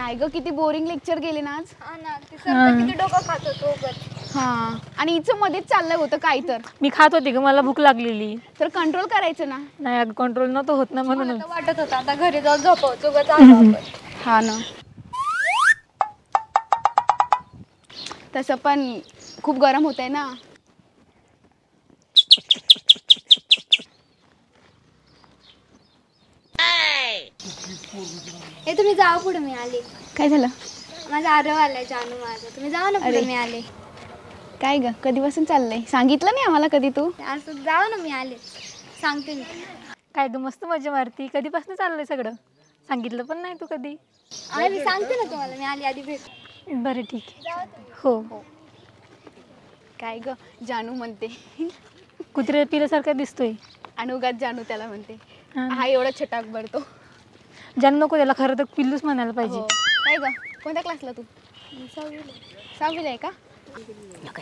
काय ग किती बोरिंग लेक्चर गेले ना आज. हा ना, ते सर किती डोकं खात होतो. हा आणि हिचं मध्येच चाललं होतं काय तर. मी खात होते ग, मला भूक लागलेली. तर कंट्रोल करायचं ना. नाही अगं कंट्रोल नव्हतं होत ना म्हणून. मला वाटत होतं आता घरी जाऊन झोपावं उगाच आलो आपण. हा ना. तसं पण खूप गरम होतंय ना. हे तुम्ही जावा पुढे, मी आले. काय झालं? माझा आरव आलाय जानू माझा. तुम्ही जावा ना पुढे, मी आले. काय ग कधीपासून चाललंय? सांगितलं नाही आम्हाला कधी तू? असं जावा ना, मी आले. सांगते मी. काय ग मस्त मजा मारती. कधीपासून चाललंय सगळं? सांगितलं पण नाही तू कधी. मी सांगते ना तुम्हाला, मी आली आधी भेट. बरं ठीक आहे. हो काय ग जानू म्हणते. कुत्रे पिल्यासारखं दिसतोय. अनुगात जानू त्याला म्हणते. हा एवढा छटाक भरतो. जानू नको त्याला, खरं तर पिल्लूच म्हणायला पाहिजे. काय ग कोणत्या क्लासला तू? 6वीला आहे का?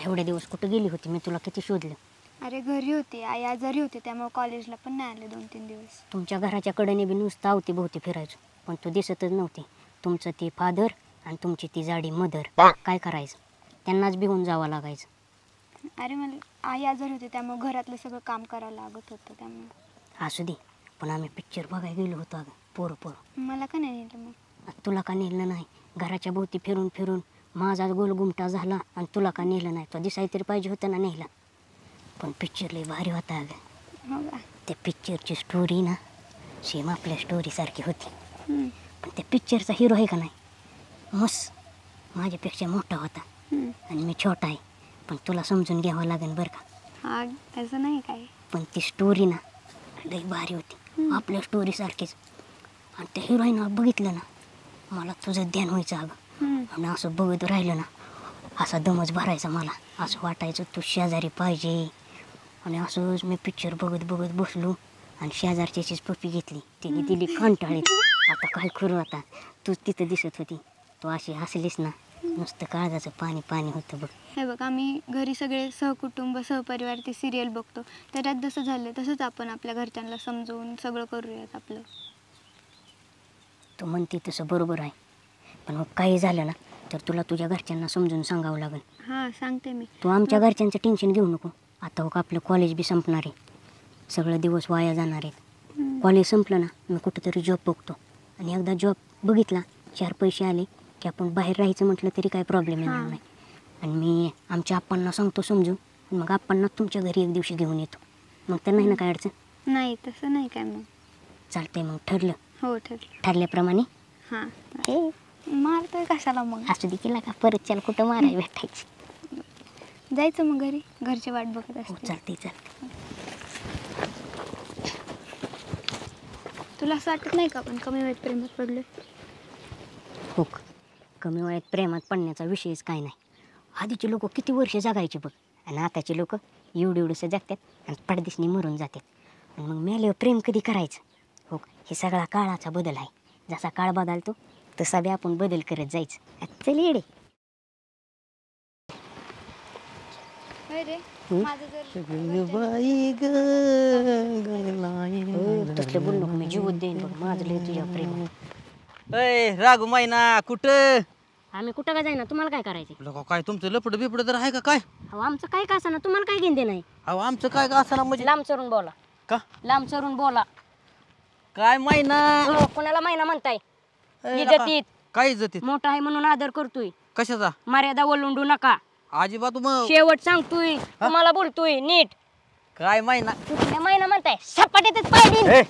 एवढे दिवस कुठे गेली होती? मी तुला किती शोधलं. अरे घरी होती, आई आजारी होती, त्यामुळे कॉलेजला पण नाही आले 2-3 दिवस. तुमच्या घराच्या कडेने बी नुसतं अवती भोवती फिरायचो, पण तू दिसतच नव्हती. तुमचं ती फादर आणि तुमची ती जाडी मदर. काय करायचं? त्यांनाच भिवून जावं लागायचं. अरे मला आई आजारी होती, त्यामुळे घरातलं सगळं काम करायला लागत होतं. त्यामुळे असू दे, पण आम्ही पिक्चर बघायला गेलो होतो अगं. पोरं मला का नाही नेलं मग? तुला का नेलं नाही? घराच्या भोवती फिरून फिरून माझा गोल गुमटा झाला आणि तुला का नेलं नाही? तो दिसाय तरी पाहिजे होतं ना नेला. पण पिक्चर लई भारी होता अगं. हो का? त्या पिक्चरची स्टोरी ना सेम आपल्या स्टोरीसारखी होती. पण त्या पिक्चरचा हिरो आहे का नाही, मस्त माझ्यापेक्षा मोठा होता आणि मी छोटा आहे. पण तुला समजून घ्यावं लागेल बरं का. हा असं नाही काय. पण ती स्टोरी ना लई भारी होती, आपल्या स्टोरीसारखीच. आणि त्या हिरोईन बघितलं ना, मला तुझं ध्यान व्हायचं अगं. आणि असं बघत राहिलं ना, असा दमच भरायचा मला. असं वाटायचं तू शेजारी पाहिजे. आणि असंच मी पिक्चर बघत बघत बसलो आणि शेजारच्याचीच पप्पी घेतली. तिने दिली कंटाळीत. आता काय करू, आता तूच तिथं दिसत होती. तू अशी हसलीस ना, नुसतं काळजाचं पाणी पाणी होतं बघ. हे बघ, आम्ही घरी सगळे सहकुटुंब सहपरिवार ती सिरियल बघतो. त्याच्यात जसं झालं तसंच आपण आपल्या घरच्यांना समजवून सगळं करूयात आपलं. तू म्हणते तसं बरोबर आहे, पण मग काही झालं ना तर तुला तुझ्या घरच्यांना समजून सांगावं लागेल. हां सांगते मी. तू आमच्या घरच्यांचं टेन्शन घेऊ नको. आता हो का आपलं कॉलेज बी संपणार आहे, सगळे दिवस वाया जाणार आहेत. कॉलेज संपलं ना मी कुठंतरी जॉब बघतो. आणि एकदा जॉब बघितला, 4 पैसे आले की आपण बाहेर राहायचं म्हटलं तरी काही प्रॉब्लेम येणार नाही. आणि मी आमच्या आप्पांना सांगतो समजून, मग आप्पांना तुमच्या घरी एक दिवशी घेऊन येतो. मग तर नाही ना काय अडचण? नाही तसं नाही काय. मग चालतंय, मग ठरलं? हो ठरलं. ठरल्याप्रमाणे. हां हे मारतोय कशाला मग? असू दे, केला का परत चल कुठं मारायला भेटायचं. जायचं मग घरी, घरची वाट बघत हो असते. चालतंय चालतंय. तुला असं वाटत नाही का आपण कमी वयात प्रेमात पडलोय? हो, कमी वयात प्रेमात पडण्याचा विषयच काय नाही. आधीचे लोक किती वर्ष जगायचे बघ, आणि आताचे लोक एवढंसं जगतात आणि पडदिसनी मरून जातात. आणि मग मेल्यावर प्रेम कधी करायचं? हो, हे सगळा काळाचा बदल आहे. जसा काळ बदलतो तसा बी आपण बदल करत जायचं. चल येडे. तसलं बोल नको, मी जीवत देईन बघ. माझं लय तुझ्या प्रेम. रागू मायना कुठं? आम्ही कुठं का जाईना, तुम्हाला काय करायचं? लोक काय तुमचं लपड बिपड तर आहे का काय? अहो आमचं काय का असं, तुम्हाला काय घेणं नाही. अहो आमचं काय का असं म्हणजे लांब चरून बोला. का? लांब चरून बोला. काय मायना? हो, कोणाला महिना म्हणताय? इज्जतीत. काय इज्जतीत? मोठा आहे म्हणून आदर करतोय. कशाचा? मर्यादा ओलांडू नका. अजिबात. मग शेवट सांगतोय, तुम्हाला बोलतोय नीट. काय मायना? कुठल्या महिना म्हणताय? सपाटीतच पाहिजे.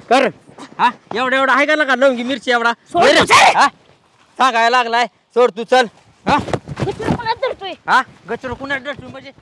कर हा, एवढा आहे का लवंगी मिरची एवढा सांगायला लागलाय. सोड तू, चल. हा धरतोय. हा गचर कुणा धरतोय म्हणजे?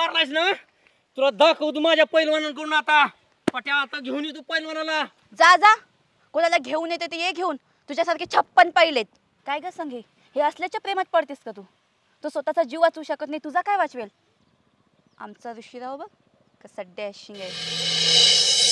मारलायस ना तुला दाखवतो माझ्या पैलवानांकडून आता पट्या आता घेऊन येतो पैलवानाला जा जा कोणाला घेऊन येते ते ये घेऊन तुझ्यासारखे 56 पाहिलेत काय ग संगे हे असल्याच्या प्रेमात पडतेस का तू स्वतःचा जीव वाचवू शकत नाही तुझा काय वाचवेल आमचा ऋषीराव बघ कसा डॅशिंग आहे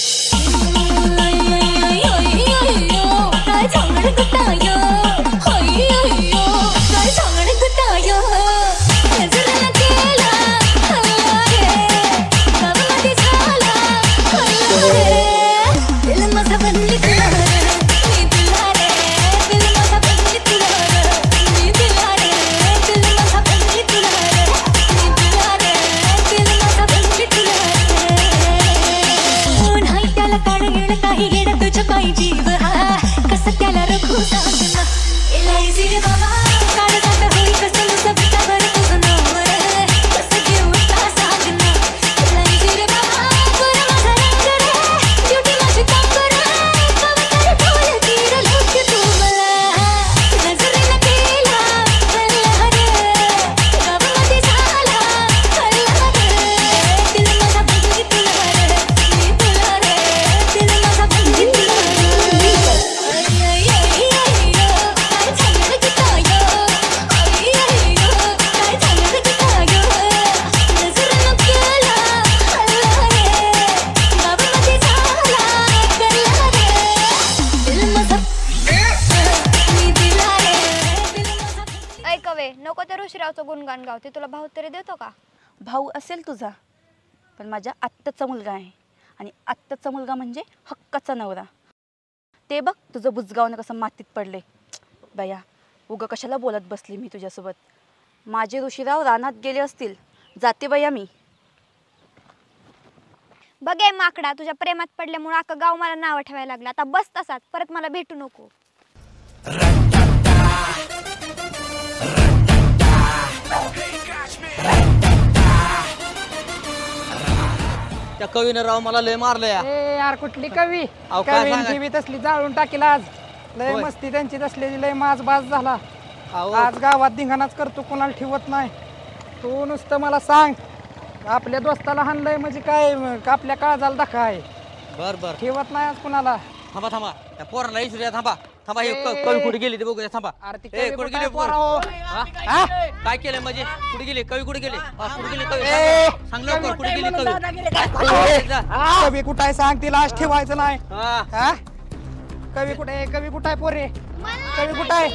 नको ते ऋषीरावचं गुणगान गाव ते तुला भाऊ तरी देतो का भाऊ असेल तुझा पण माझ्या आत्ताचा मुलगा आहे आणि आत्ताचा मुलगा म्हणजे हक्काचा नवरा ते बघ तुझं बुजगावनं कसं मातीत पडले बया उगा कशाला बोलत बसली मी तुझ्यासोबत माझे ऋषीराव रानात गेले असतील जाते बया मी बघे माकडा तुझ्या प्रेमात पडल्यामुळे अख्खं गाव मला नाव ठेवायला लागलं आता बस तसाच परत मला भेटू नको त्या कवीनं राव मला लय मारलं ए यार कुठली कवी काय कवींची बी तसली जाळून टाकील आज लय होय. मस्ती त्यांची तसलेली लय माज बाज झाला अहो. आज गावात धिंगाणाच करतो कोणाला ठेवत नाही तू नुसतं मला सांग आपल्या दोस्ताला हाणलंय म्हणजे काय आपल्या काळजाला धक्का आहे बर बर ठेवत नाही आज कुणाला थांबा थांबा त्या पोराला इसरूया थांबा थांबा हे कवी कुठे गेली ते बघूया थांबा अरे ती ए, कवी कुठे कुठं गेली आहे पोरा हो? हा? काय केलं म्हणजे कुठे गेली कवी कुठे गेली कुठे गेली कवी ए, सांग लवकर कुठे गेली ए, कवी कुठं आहे सांग तिला आज ठेवायचं नाही हा हा कवी कुठे आहे कवी कुठं आहे पोरे कवी कुठं आहे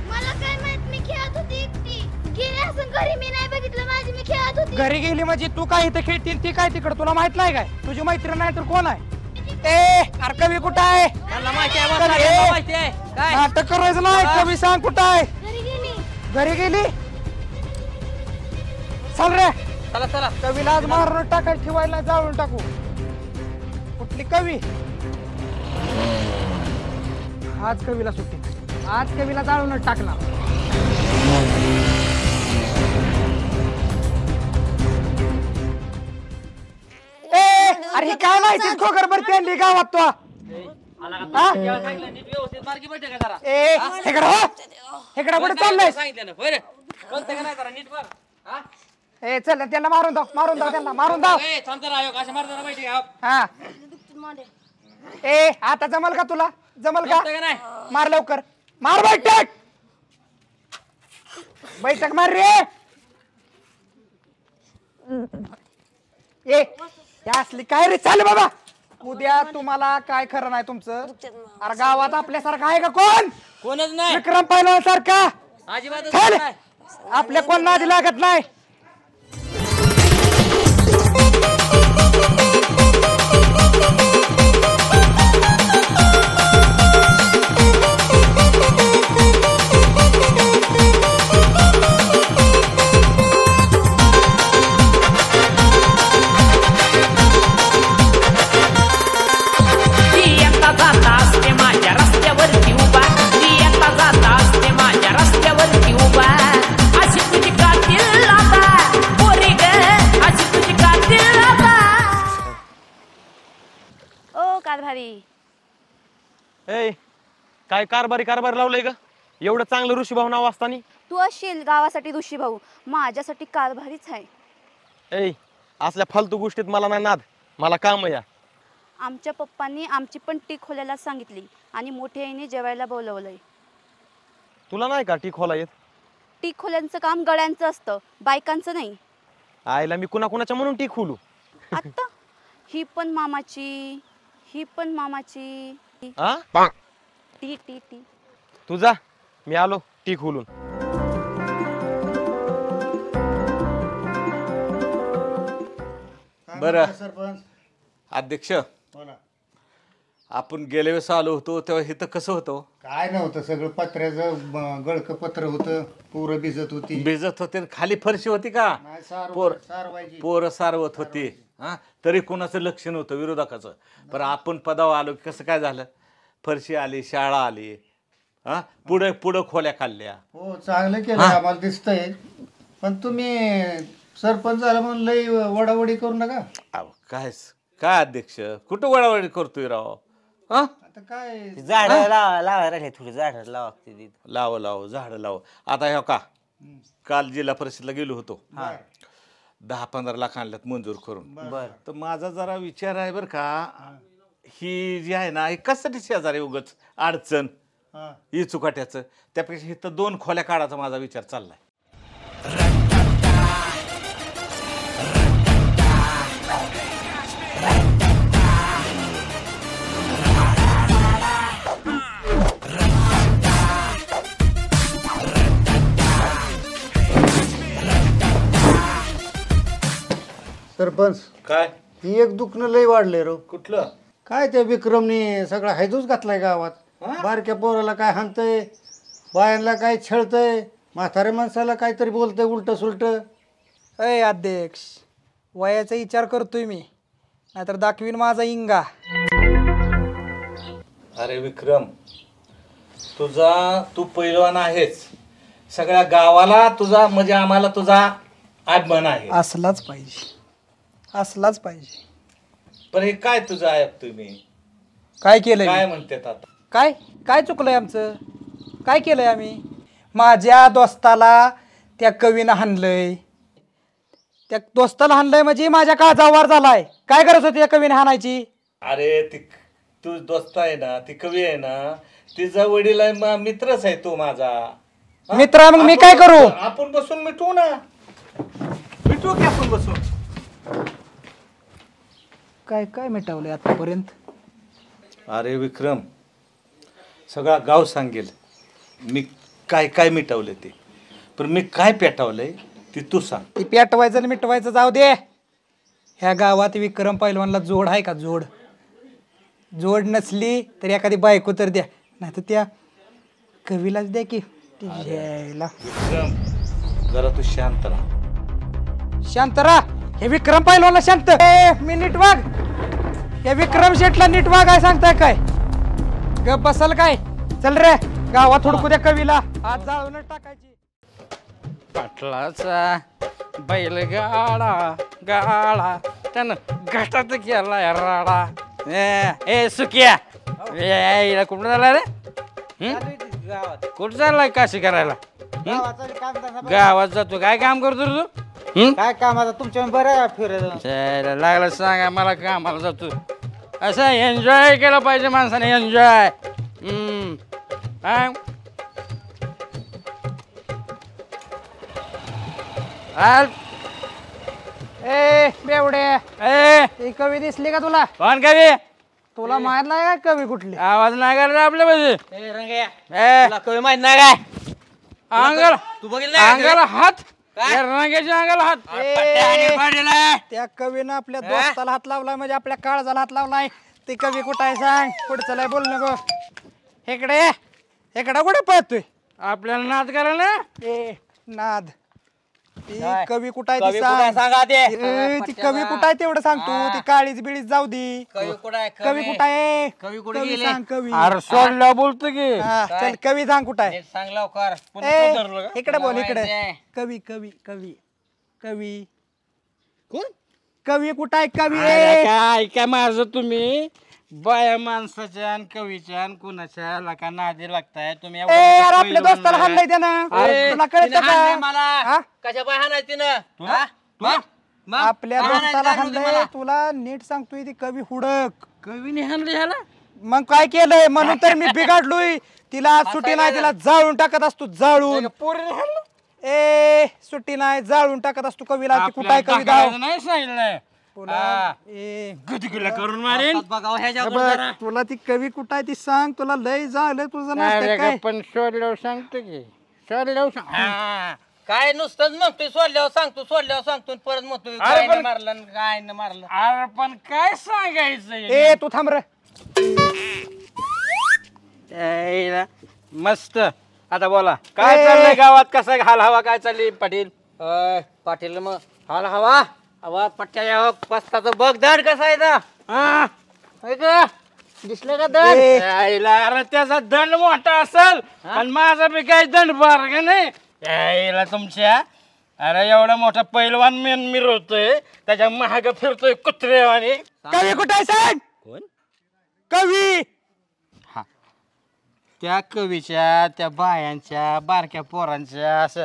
मला काय माहित मी खेळत होती एकटी गेली असं घरी मी नाही बघितलं माझी मी खेळत होती घरी गेली म्हणजे तू काय इथं खेळतील ती काय तिकडं तुला माहित नाही काय तुझी मैत्रीण नाही तर कोण आहे ए अरे कवी कुठं आहे त्यांना माहिती आहे कवी, बा, ए, त्यांना माहिती आहे काय नाटक करायचं नाही कवी सांग कुठं आहे घरी गेली घरी गेली चल रे चला चला कवीला आज मारून टाकाय ठेवायला जाळून टाकू कुठली कवी आज कवीला सुट्टी आज कवीला जाळूनच टाकणार ए अरे हे काय माहिती खोगर भरती आणली गावात तो हा? नीट व्यवस्थित मार्गी बैठे का जरा ए हेकडा हो हेकडा कुठे चाललंय सांगितलं ना बरं बोलते का नाही जरा नीट बघ हा ए चल त्यांना मारून दाव त्यांना मारून दाव ए थांब जरा आयोग अशा मारताना माहिती आहे हा ए आता जमल का तुला जमल का जमतंय का नाही मार लवकर मार बैठक बैठक मार रे ए या असली काय रे चाल बाबा उद्या तुम्हाला काय खरं नाही तुमचं अरे गावात आपल्यासारखं आहे का कोण कोणच नाही विक्रम पहिलवान सारखा अजिबातच चल नाही आपल्या कोण नादी लागत नाही ओ कारभारी ए काय कारभार लावलंय का एवढं चांगलं ऋषीभाऊ नाव असताना तू असशील गावासाठी ऋषी भाऊ माझ्यासाठी कारभारीच आहे ए असल्या फालतू गोष्टीत मला नाही नाद, मला काम आहे या. आमच्या पप्पांनी आमची पण टी खोलायला सांगितली आणि मोठ्या आईने जेवायला बोलवलंय. तुला नाही का टी खोला येत? टी खोल्यांचं काम गड्यांचं असतं, बायकांचं नाही. आईला मी कुणाच्या म्हणून टी खोलू? आत्ता ही पण मामाची, ही पण मामाची. हा टी टी टी. तू जा, मी आलो टी खोलून. बरं सरपंच अध्यक्ष, आपण गेल्या वेळेस आलो होतो तेव्हा इथं कसं होतं? काय नव्हतं, सगळं पत्र्याचं गळकं पत्र होतं, पोरं भिजत होती. भिजत होते, खाली फरशी होती का? पोरं सारवत होती. हा, तरी कोणाचं लक्ष नव्हतं विरोधकाचं. पण आपण पदावर आलो की कसं काय झालं? फरशी आली, शाळा आली, हा, पुढे पुढं खोल्या खाल्ल्या. हो, चांगलं केलं आम्हाला दिसतंय. पण तुम्ही सरपंच झाला म्हणून लई वडावडी करू नका. काय काय अध्यक्ष, कुठं वडावडी करतोय राव? आता काय झाड लावायला थोडी झाड लाव झाडं लाव. आता हे का काल जिल्हा परिषदला गेलो होतो, 10-15 लाख आणल्यात मंजूर करून. तर माझा जरा विचार आहे बरं का, ही जी आहे ना, ही कशासाठी शेजारी उगच अडचण ही चुकाट्याचं, त्यापेक्षा इथं 2 खोल्या काढायचा माझा विचार चाललाय. सरपंच काय ही एक दुखणं लई वाढलंय रो. कुठलं? काय त्या विक्रमने सगळा हैदूच घातलाय गावात. बारक्या पोराला काय हाणतंय, बायांना काय छळतंय, म्हाताऱ्या माणसाला काहीतरी बोलतंय उलट सुलट. अय अध्यक्ष, वयाचा विचार करतोय मी, नाहीतर दाखवीन माझा इंगा. अरे विक्रम, तू पैलवान आहेस, सगळ्या गावाला तुझा म्हणजे आम्हाला तुझा अभिमान आहे. असलाच पाहिजे, असलाच पाहिजे. पण हे काय तुझं ऐकतोय मी? काय केलंय? काय म्हणतात आता? काय काय चुकलंय आमचं? काय केलंय आम्ही? माझ्या दोस्ताला त्या कवीनं हाणलंय. त्या दोस्ताला हाणलंय म्हणजे माझ्या काळजा वार झालाय. काय गरज होती त्या कवीने हाणायची? अरे ती तू दोस्त आहे ना, ती कवी आहे ना, तिचा वडील आहे, मित्रच आहे तो माझा. मित्र मग मी काय करू? आपण बसून मिटवू ना, मिटवू की आपण बसून. काय काय मिटवलंय आतापर्यंत? अरे विक्रम, सगळा गाव सांगेल मी काय काय मिटवले ते, पण मी काय पेटवलंय ते तू सांग. ती पेटवायचं आणि मिटवायचं जाऊ दे. ह्या गावात विक्रम पैलवानला जोड आहे का? जोड नसली तर एखादी बायको तर द्या, नाही तर त्या कवीलाच द्या की. विक्रम, जरा तू शांत राहा. शांत राहा. हे विक्रम पैलवानला शांत. मी नीट वाग. हे विक्रम शेटला नीट वाग आहे सांगताय काय? गप बसल काय? चल रे, गावात हुडकू द्या कवीला, आज जाळूनच टाकायची. पाटलाचा बैलगाडा गाडा त्यानं घाटात केला राडा. ए सुकिया, कुठं झाला रे? कुठं चाललाय काशी करायला? गावात जातो. काय काम करतो रे तू? काय काम आता तुमच्या बरं फिरत लागलं सांगा मला, कामाला जातो. असं एन्जॉय केलं पाहिजे माणसाने, एन्जॉय. ए बेवडे, ए कवी दिसली का तुला? कोण कवी? तुला माहित नाही का कवी कुठली? आवाज नाही का रे आपल्या पाहिजे? कवी माहित नाही काय? अंगाला तू बघितलं अंगाला हात, रंगाच्या अंगाला हात. त्या कवीनं आपल्या दोस्ताला हात लावलाय म्हणजे आपल्या काळजाला हात लावलाय. ते कवी कुठं आहे सांग? पुढचं लय बोल नको. इकडे इकडे कुठे पळतोय? आपल्याला नाद करायला. ए नाद, ती कवी कुठं आहे कवी ती कुठं आहे सांग. सांगा ते. ती कवी कुठं आहे तेवढं सांग तू. ती काळीच बिळीच जाऊ दे. कवी कुठं आहे? कवी कुठं आहे? कवी कुठे कवी गेले? सांग कवी. अरे सोडला बोलतो की. हा, चल कवी सांग कुठं आहे? सांग लवकर. ए, इकडे बोल इकडे. कवी कवी कवी कवी कोण? कवी कुठं आहे? कवी काय काय माझं तुम्ही बाया माणसाच्या आणि कवीच्या आणि कुणाच्या लका नादी लागताय तुम्ही. यार आपल्या दोस्ताला हाणलंय त्यानं. तुला कळतं का? मला कशा बाय हाणाय तिनं? आपल्या दोस्ताला हाणलंय तुला नीट सांगतोय ती कवी हुडक. कवीने हाणलं ह्याला मग काय केलंय म्हणून तर मी बिघडलोय. तिला सुट्टी नाही, तिला जाळून टाकत असतो जाळून. पोरीने हाणलं ए सुट्टी नाही, जाळून टाकत असतो कवीला. ती कुठं आहे कवी गाव नाही सांगितलं पुन्हा ए गुदगुल्या करून मारेन बघ, तुला ती कवी कुठं आहे ती सांग. तुला लय झालं तुझं नसतं काय. पण शोधल्यावर सांगतो की शोधल्यावर सांग. काय नुसतंच म्हणतोय सोडल्यावर सांगतो परत म्हणतोय काय नाही मारलं आणि काय नाही मारलं. अरे पण काय सांगायचं ए तू थांब रे. त्याला मस्त. आता बोला काय चाललंय गावात, कसा हाल हवा काय चालली पाटील? पाटील मग हाल हवा हवा पट्ट्या पस्ताचं बघ दड कसा आहे ना. दिसलं का दड? अरे त्याचा दंड मोठा असेल आणि माझा बी काही दंड बार का नाही यायला तुमच्या. अरे एवढा मोठा पैलवान मेन मिरवतोय त्याच्या महाग फिरतोय कुत्रेवानी. कवी कुठं आहे सांग. कोण? कवी त्या कवीच्या त्या बायांच्या बारक्या पोरांच्या असं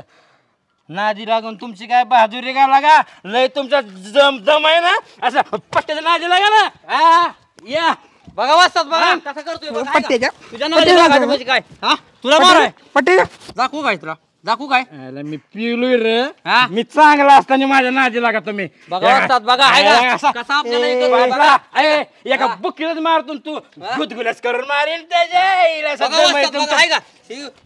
नादी लागून तुमची काय बहादुरी का लागा. लय तुमचा दम आहे ना असं पट्ट्याच्या नादी लागा ना. या बघा वाजतात बघा कसा करतोय पट्ट्याच्या तुझ्या नादी लागायचं म्हणजे काय हा तुला माराय पट्ट्याच्या दाखवू काय तुला दाखवू काय मी पिलोय रे. मी चांगला असताना माझ्या नादी लागा तुम्ही. बघा वाजतात बघा आहे का कसा आपल्याला इकडं बघा. एका बुकीलाच मारतून तू गुदगुल्याच करून मारेल त्याच्या. बघा वाजतात बघा आहे का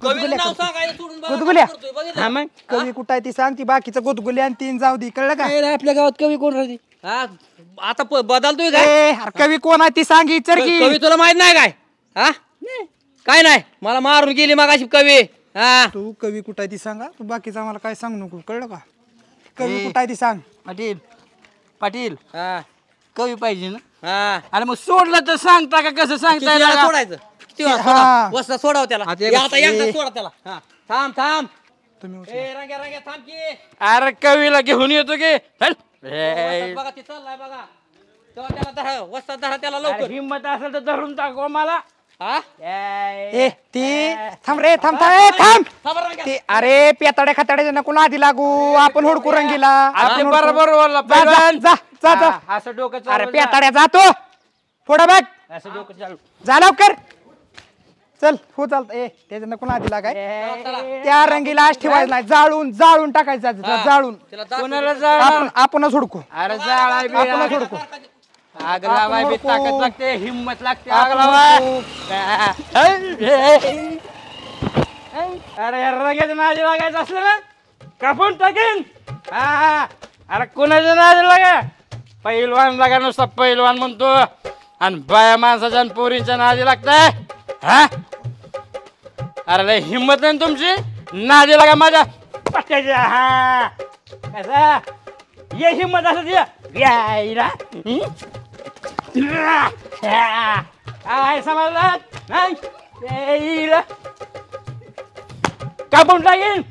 कवीचं नाव सांगायला सोडून बघा गुदगुल्या. करतोय बघितलं कवी कुठं आहे ती सांग. ती बाकीचं गुदगुली आणि तीन जाऊ दे कळलं का. आपल्या गावात कवी कोण राहते? हा आता बदलतोय काय कवी कोण आहे ती सांग विचार की. कवी तुला माहित नाही काय हा काय नाही मला मारून गेली मगाशी कवी. हा तू कवी कुठं आहे ती सांगा. तू बाकीचं आम्हाला काय सांगू नको कळलं का. कवी कुठं आहे ती सांग. पाटील पाटील हा कवी पाहिजे ना. हा अरे मग सोडलं तर सांगता का कसं सांगता किती वेळा येईल? सोडायचं किती वेळा हा. सोडा वस्ता सोडाव त्याला आता या आता एकदा सोडा त्याला हा थांब थांब तुम्ही ए रंग्या रंग्या थांब की अरे कवीला घेऊन येतो की चल. वस्ताद बघा ती चाललाय बघा तेव्हा त्याला धरा वस्ताद धरा त्याला अरे लवकर हिंमत असेल तर धरून टाकू मला. हा ए ती थांब रे थांब थांब ए, थांब थांब रंग्या. ते अरे पेताड्या खाताड्याच्या नको आधी लागू. आपण हुडकू रंगीला. आपले आपण बरोबर बोलला जा, जा, पैलवान. जा, जा, जा. हा, असं डोकं अरे चालू जा. पेताड्या जातो पुढं बघ. असं डोकं चालू. जा लवकर चल हो चालत. ए त्याच्या नको आधी लागाय. त्या रंगीला आज ठेवायचं नाही. जाळून जाळून टाकायचं जाळून. त्याला दाखव. कोणाला जाळ? आपणच हुडकू. अरे जाळाय बी आपणच हुडकू. आग लावाय बी आपण ताकद हुडकू. लागते हिंमत लागते आग आपण लावाय. हुडकू. अरे रंगाच्या नादी लागायचं असलं ना कापून टाकेन. हा अरे कोणाच्या नादी लागा. पैलवान लागा नुसता पैलवान म्हणतो आणि बाया माणसाच्या आणि पोरींच्या नादी लागताय. हा अरे लय हिंमत नाही तुमची. नादी लागा माझ्या पट्ट्याच्या. हा कसा ये हिंमत असं यायला काय समजलं नाही कापून टाकेन.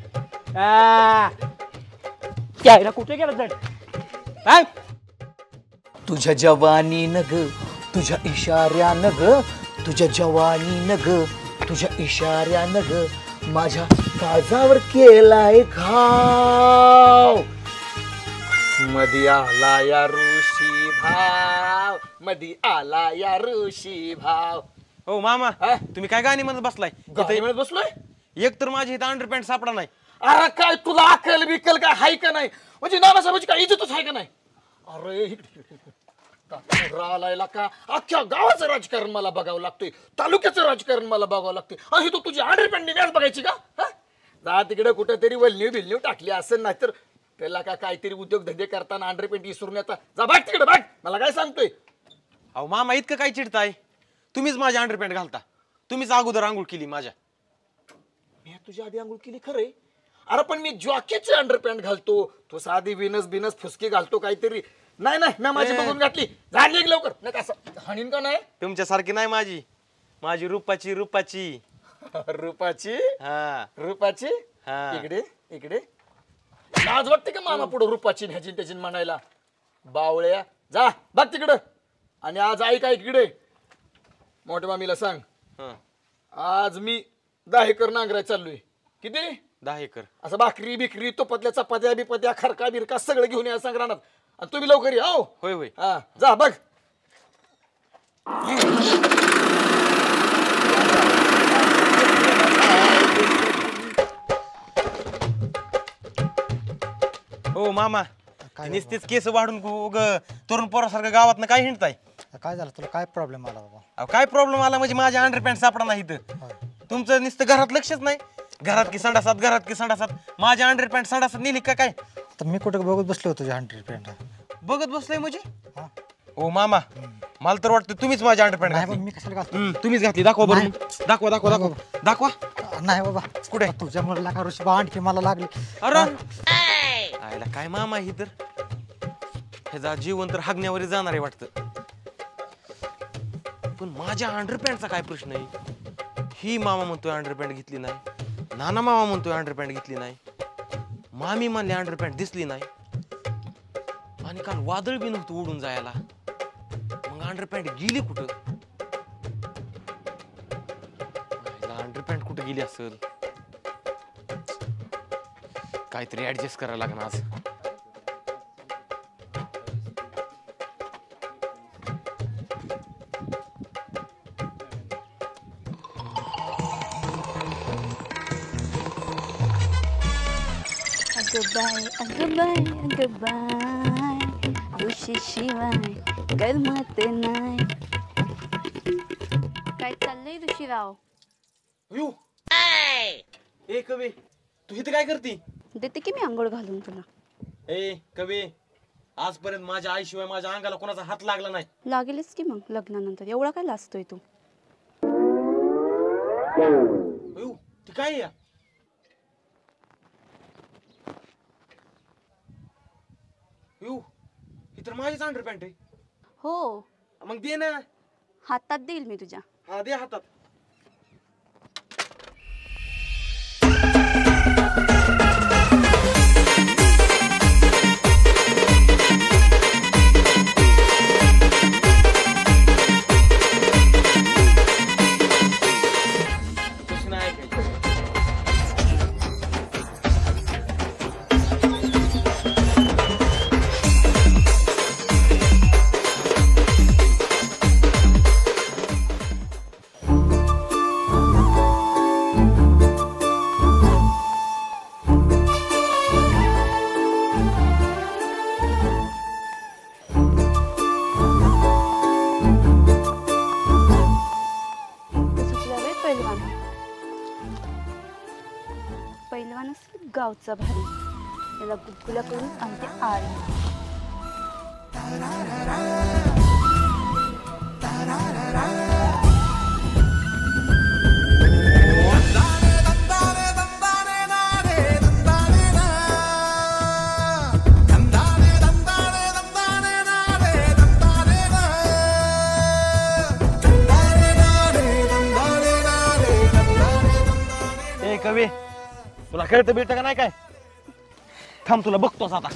यायला कुठे गेलं जड. तुझ्या जवानीनं ग तुझ्या इशाऱ्यानं ग तुझ्या जवानीनं ग तुझ्या इशाऱ्यानं ग माझ्या काळजावर केलाय घाव. मधी आला या ऋषी भाव मधी आला या ऋषी भाव. हो मामा तुम्ही काय गाणी म्हणत बसलाय गाणी म्हणत बसलोय. एक तर माझी इथं अंडरपॅन्ट सापडा नाही. अरे काय तुला अक्कल बिकल काय हाय का नाही. म्हणजे नानासाहेबाची काय इज्जतच आहे का नाही. अरे रालायला का अख्ख्या गावाचं राजकारण मला बघावं लागतंय. तालुक्याचं राजकारण मला बघावं लागतंय. आणि तू तुझी अंडरपॅन्ट निघाच बघायची का. जा तिकडे कुठेतरी वल्ली बिल्ली टाकली असेल नाही तर त्याला का काहीतरी उद्योगधंदे करताना अंडरपॅन्ट विसरून येतात. जा बघ तिकडे बघ मला काय सांगतोय. अहो मामा इतकं काय चिडताय. तुम्हीच माझी अंडरपॅन्ट घालता. तुम्हीच अगोदर आंघोळ केली माझ्या. मी तुझ्या आधी आंघोळ केली खरंय. अरे पण मी जॉकीचे अंडरपॅन्ट घालतो. तो साधी विनस बिनस फुसकी घालतो काहीतरी. नाही नाही मी माझी बघून घातली. झाली एक लवकर नाही असं हाणीन का नाही. तुमच्यासारखी नाही माझी. माझी रूपाची रूपाची रूपाची हा रूपाची. हा इकडे इकडे लाज वाटते का मामा पुढे रूपाची ह्याची त्याची म्हणायला. बावळ्या जा बघ तिकडं. आणि आज ऐका इकडे मोठ्या मामीला सांग आज मी 10 एकर नांगराय चाललोय. किती 10 एकर. असं भाकरी बिकरी तो पतल्या चपात्या बिपत्या खरका बिरका सगळं घेऊन या सांग रानात. आणि तुम्ही लवकर या हो. होय होय. हा जा बघ. हो मामा, नुसतीच केस वाढून उग तरुण पोरासारखं गावात काय हिंडताय? काय झालं तुला? काय प्रॉब्लेम आला बाबा? अहो काय प्रॉब्लेम आला म्हणजे माझ्या अंडरपॅन्ट सापडा नाही इथं. तुमचं नुसतं घरात लक्षच नाही. घरात की संडासात, घरात की संडासात. माझ्या अंडरपॅन्ट संडासात नेली का काय? तर मी कुठं बघत बसलो होतो तुझ्या अंडरपॅन्ट. बघत बसलोय म्हणजे? ओ मामा, मला तर वाटतं तुम्हीच माझ्या अंडरपॅन्ट घातली. मी कशाला घालतो? तुम्हीच घातली. दाखवा बरं. दाखवा दाखवा दाखवा दाखवा. नाही बाबा. कुठे? तुझ्यामुळे लागा ऋषी बा आणखी मला लागली. अरे आयला काय मामा ही तर ह्याचा जीवन तर हागण्यावर जाणार आहे वाटतं. पण माझ्या अंडरपॅन्टचा काय प्रश्न आहे? ही मामा म्हणतोय अंडरपॅन्ट घेतली नाही, नाना मामा म्हणतोय अंडरपॅन्ट घेतली नाही, मामी म्हणले अंडरपॅन्ट दिसली नाही, आणि काल वादळ बी नव्हतं उडून जायला. मग अंडरपॅन्ट गेली कुठं? अंडरपॅन्ट कुठं गेली असेल? काहीतरी ऍडजस्ट करायला लागणार आज. अगं बाय ऋषी शिवाय करमत नाही. काय चाललंय ऋषीराव? ए कवी, तू इथे काय करती? देते की मी आंघोळ घालून तुला. ए कवी, आजपर्यंत माझ्या आईशिवाय माझ्या अंगाला कोणाचा हात लागला नाही. लागेलच की मग लग्नानंतर. एवढा काय लाजतोय तू? ती काय या? ही तर माझीच अंडरपॅन्ट आहे. हो मग दे ना. हातात देईल मी तुझ्या. हा दे हातात. पहिलवानच गावचा भारी. त्याला गुदगुल्या करून आणते आरी. कवी, तुला खेळतं बिळतं का नाही काय? थांब तुला बघतोस आता.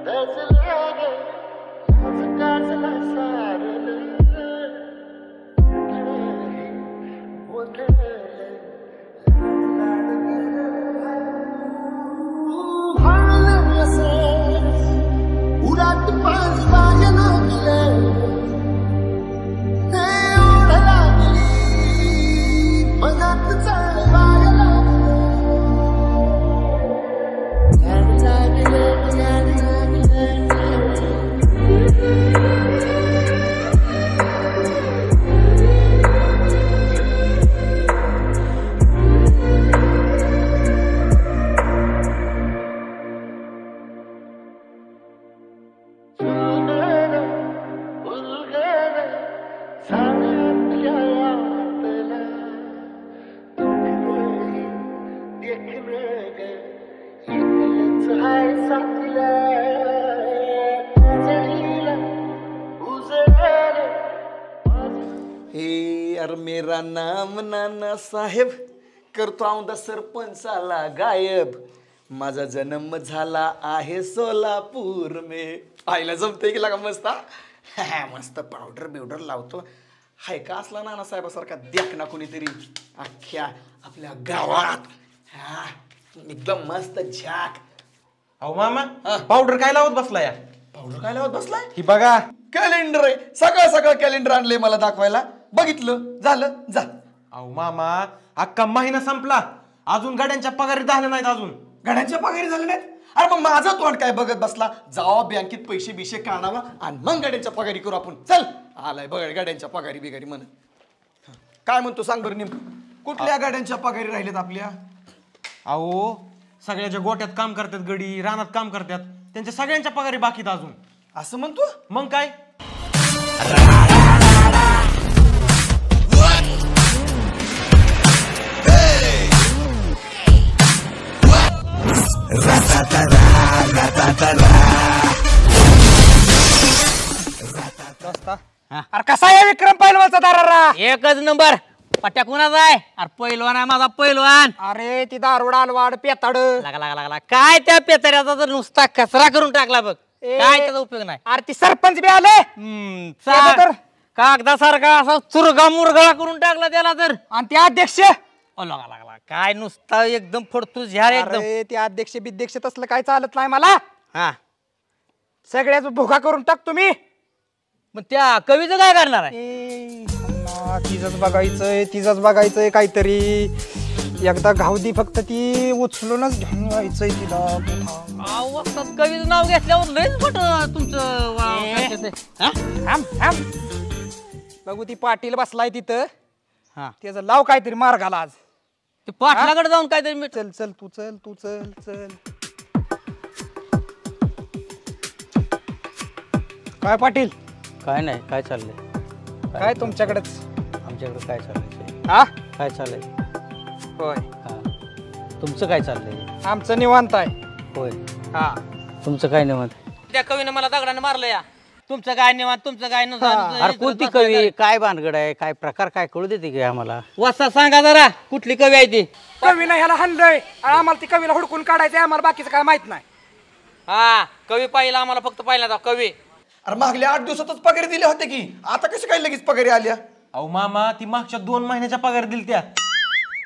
That's हे यार मेरा नाम नाना साहेब करतो औंधा सरपंचाला गायब माझा जन्म झाला आहे सोलापूर में आईला जमते की लागा मस्त मस्त पावडर बिवडर लावतो हाय का असला नाना साहेबासारखा देख ना कोणीतरी अख्ख्या आपल्या गावात एकदम मस्त झाक. अहो मामा पावडर काय लावत बसला या? पावडर काय लावत बसलाय? ही बघा कॅलेंडर आहे. सगळं सगळं कॅलेंडर आणलंय मला दाखवायला. बघितलं झालं जा. अहो मामा अख्खा महिना संपला अजून गाड्यांच्या पगारी झाल्या नाहीत. अजून गाड्यांच्या पगारी झाल्या नाहीत? अरे मग माझा तोंड काय बघत बसला? जावा बँकेत पैसे बिशे काढावा आणि मग गाड्यांच्या पगारी करू आपण. चल आलाय बघ गाड्यांच्या पगारी बिगारी म्हण. काय म्हणतो सांग बरं नेमकं कुठल्या गाड्यांच्या पगारी राहिल्यात आपल्या? अहो सगळ्याच्या गोट्यात काम करतात गडी रानात काम करतात त्यांच्या सगळ्यांच्या पगारी बाकीत अजून. असं म्हणतो? मग काय अरे कसा आहे विक्रम पैलवानचा दारारा? एकच नंबर. पट्ट्या कुणाचा आहे? अरे पैलवान आहे माझा पैलवान. अरे ती दारोड आलवाड पेताड लागला काय त्या पेतऱ्याचा तर नुसता कचरा करून टाकला बघ. काय त्याचा उपयोग नाही. अरे ती सरपंच बी आले कागदासारखा असा चुरगा मुरगळा करून टाकला त्याला तर. आणि ते अध्यक्ष लागला काय नुसता एकदम फडतू झार एकदम. ते अध्यक्ष बिध्यक्ष तसलं काय चालत नाही मला. हा सगळ्याच भुगा करून टाक तुम्ही. मग त्या कवीचं काय करणार आहे? तिचंच बघायचंय काहीतरी. एकदा घावदी फक्त ती उचलूनच घेऊन यायचंय तिला. कवीचं नाव घेतल्यावर लयच मोठं तुमचं बघू ती पाटील बसलाय तिथं. त्याचं लाव काहीतरी मार्गाला आज. ते पाटलाकडे जाऊन काहीतरी चल चल तू चल तू चल चल. काय पाटील? काय नाही काय चाललंय? काय तुमच्याकडेच? आमच्याकडे काय चाललंय? हा काय चाललंय? होय. तुमचं काय चाललंय? आमचं निवांत आहे. होय. हा तुमचं काय निवांत? त्या कवीनं मला दगडाने मारलं या. तुमचं काय निवांत तुमचं काय अरे कोणती कवी काय भानगड आहे काय प्रकार काय कळू देते की आम्हाला? वाचा सांगा जरा कुठली कवी आहे ती? कवीनं ह्याला हाणलंय. आम्हाला ती कवीला हुडकून काढायचंय. आम्हाला बाकीचं काय माहित नाही. हा कवी पाहिला आम्हाला फक्त पाहिला कवी. अरे मागल्या 8 दिवसातच पगारी दिले होते की आता कसे काय लगेच पगारी आल्या? अहो मामा ती मागच्या 2 महिन्याच्या पगार दिल त्या.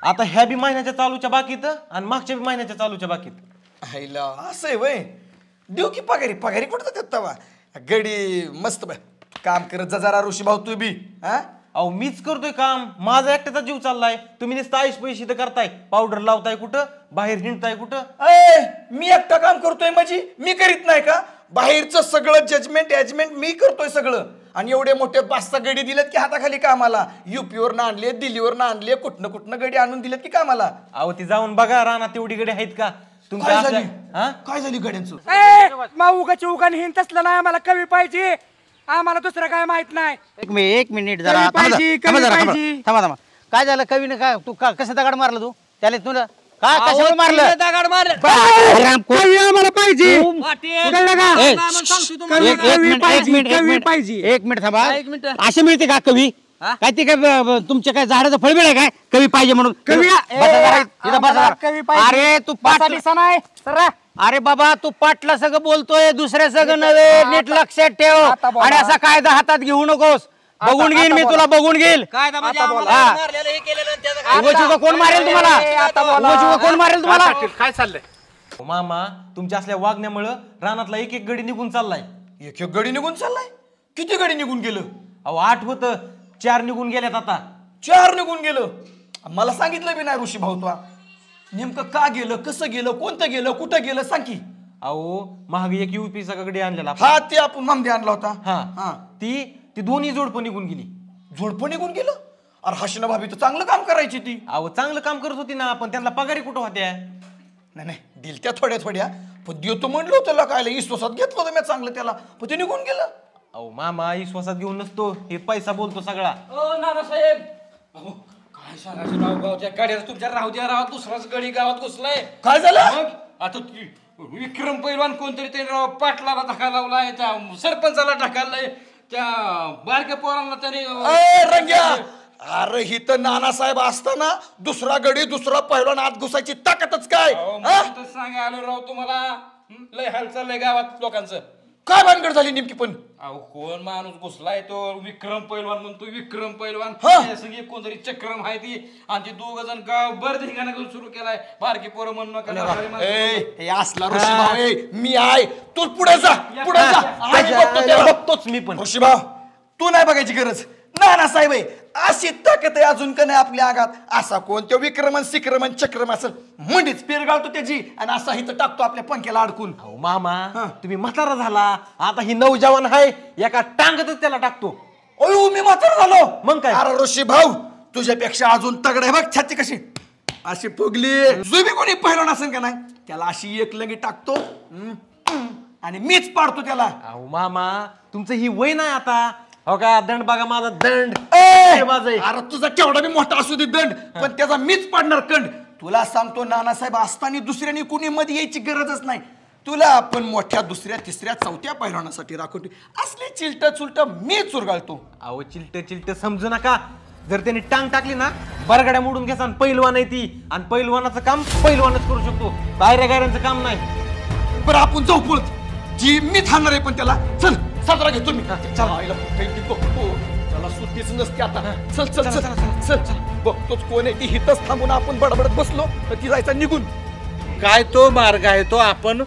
आता ह्या बी महिन्याच्या चालूच्या बाकीत आणि मागच्या बी महिन्याच्या चालूच्या बाकीत. हायला असं आहे वय. देऊ की पगारी पगारी कुठं देत तवा? गडी मस्त काम करत जा जरा ऋषी भाऊ तू बी. अहो मीच करतोय काम. माझा एकट्याचा जीव चाललाय. तुम्ही नुसतं आयुष पैसे तर करताय. पावडर लावताय कुठं बाहेर हिंडताय कुठं. मी एकटा काम करतोय म्हणजे मी करीत नाही का? बाहेरचं सगळं जजमेंट मी करतोय सगळं. आणि एवढे मोठे 5-6 गडी दिलेत की हाताखाली कामाला. युपीवर आणले दिल्लीवर आणले कुठनं गडी आणून दिलेत की कामाला. अहो ती जाऊन बघा रानात तेवढी गडी आहेत का तुमच्या? काय झाली गड्यांचं? उगाची उगाने हिंड तसलं नाही. आम्हाला कवी पाहिजे. आम्हाला दुसरं काय माहित नाही. एक मिनिट जरा थांबा. काय झालं कवीने? काय तू कसं दगड मारलं तू त्याला? तुला काय कशाला मारलं? दगड मारलं. आम्हाला पाहिजे. एक मिनिट थांबा. असे मिळते का कवी? काय ते काय तुमच्या काय झाडाचं फळ मिळाय काय कवी पाहिजे म्हणून? अरे तू नाही. अरे बाबा तू पाटला सगळं बोलतोय दुसऱ्या सगळं नव्हे. नीट लक्षात ठेव. आणि असा कायदा हातात घेऊ नकोस. बघून घेईल मी तुला बघून घेईल. कोण मारेल तुम्हाला? कोण मारेल तुम्हाला? काय चाललंय? मामा तुमच्या असल्या वागण्यामुळं रानातला एक गडी निघून चाललाय. एक गडी निघून चाललाय? किती गडी निघून गेलं? अहो 8 होतं 4 निघून गेल्यात आता. 4 निघून गेलं? मला सांगितलं बी नाही ऋषी भाऊ तू. नेमकं का गेलं कसं गेलं कोणतं गेलं कुठं गेलं सांग की. अहो महाग एक युपीचा गडी आणलेला. हा ते आपण मामदी आणला होता. हा ती दोन्ही जोडपं निघून गेली. जोडपं निघून गेलं? अरे हसीना भाभी तर चांगलं काम करायची ती. अहो चांगलं काम करत होती ना पण त्यांना पगारी कुठं होत्या? नाही दिलत्या थोड्या पण देतो म्हणलो त्याला काय विश्वासात घेतलं होतं मी चांगलं त्याला पण ते निघून गेलं. अहो मामा विश्वासात घेऊन नसतो हे पैसा बोलतो सगळा. नानासाहेब काय गावच्या गाड्याला तुमच्या राहू द्या राव दुसराच गडी गावात घुसलाय. काय झालं? मग आता विक्रम पैलवान कोणतरी ते राव पाटलाला धक्का लावलाय, त्या सरपंचाला ढकललाय, त्या बारक्या पोरांना त्याने रंग्या. अरे ही तर नानासाहेब असताना दुसरा गडी दुसरा पैलवान आत घुसायची ताकदच काय? सांगा आलो राव तुम्हाला. लय हाल चाललंय गावात लोकांचं. काय भानगड झाली नेमकी? पण अहो कोण माणूस घुसलाय तो विक्रम पैलवान म्हणतो. विक्रम पैलवान सगळी कोणतरी चक्रम आहे ती, आणि ती दोघ जण गाव बर ठिकाणा सुरू केलाय. बारकी पोरं म्हणून नका असला ऋषीभाऊ मी आहे, तू पुढे जा पुढे जा. बघतोच मी पण. ऋषीभाऊ तू नाही बघायची गरज. नानासाहेब अशी ताकद आहे अजून का नाही आपल्या आगात. असा कोणत्या विक्रमन सिक्रमन चक्रम असेल मंडीच पेर घालतो त्याची, आणि असा इथं टाकतो आपल्या पंख्याला अडकून. मामा तुम्ही म्हातारा झाला, आता ही नौजवान आहे, एका टांगतच त्याला टाकतो. अयो मी म्हातारा झालो मग काय? अरे ऋषी भाऊ तुझ्यापेक्षा अजून तगड आहे बघ. छाती कशी अशी फुगली. जुबी कोणी पहिला नसेल का नाही त्याला अशी एक लंगी टाकतो आणि मीच पाडतो त्याला. अहो मामा तुमचं ही वय नाही आता. हो का दंड बघा माझा दंड. अरे तुझा केवढा मी मोठा असू दे दंड, पण त्याचा मीच पाडणार कंड. तुला सांगतो नानासाहेब असताना दुसऱ्याने कुणी मध्ये यायची गरजच नाही. तुला आपण मोठ्या दुसऱ्या तिसऱ्या चौथ्या पैलवानासाठी राखवतो. असली चिलट चुलट मी चुरगाळतो. अहो चिलट समजू नका. जर त्यांनी टांग टाकली ना बरगड्या मोडून घ्यायचा. पैलवान आहे ती, आणि पैलवानाचं काम पैलवानच करू शकतो, बाहेर गाड्यांचं काम नाही. बरं आपण जाऊ पळत. जी मी थांबणार आहे पण त्याला चल साजरा घेतो मी. त्याला सुट्टीच नसते आता. चल चल चल चल चल. बघतोच कोण आहे ती. हितच थांबून आपण बडबडत बसलो तर ती जायचा निघून. काय तो मार्ग आहे तो आपण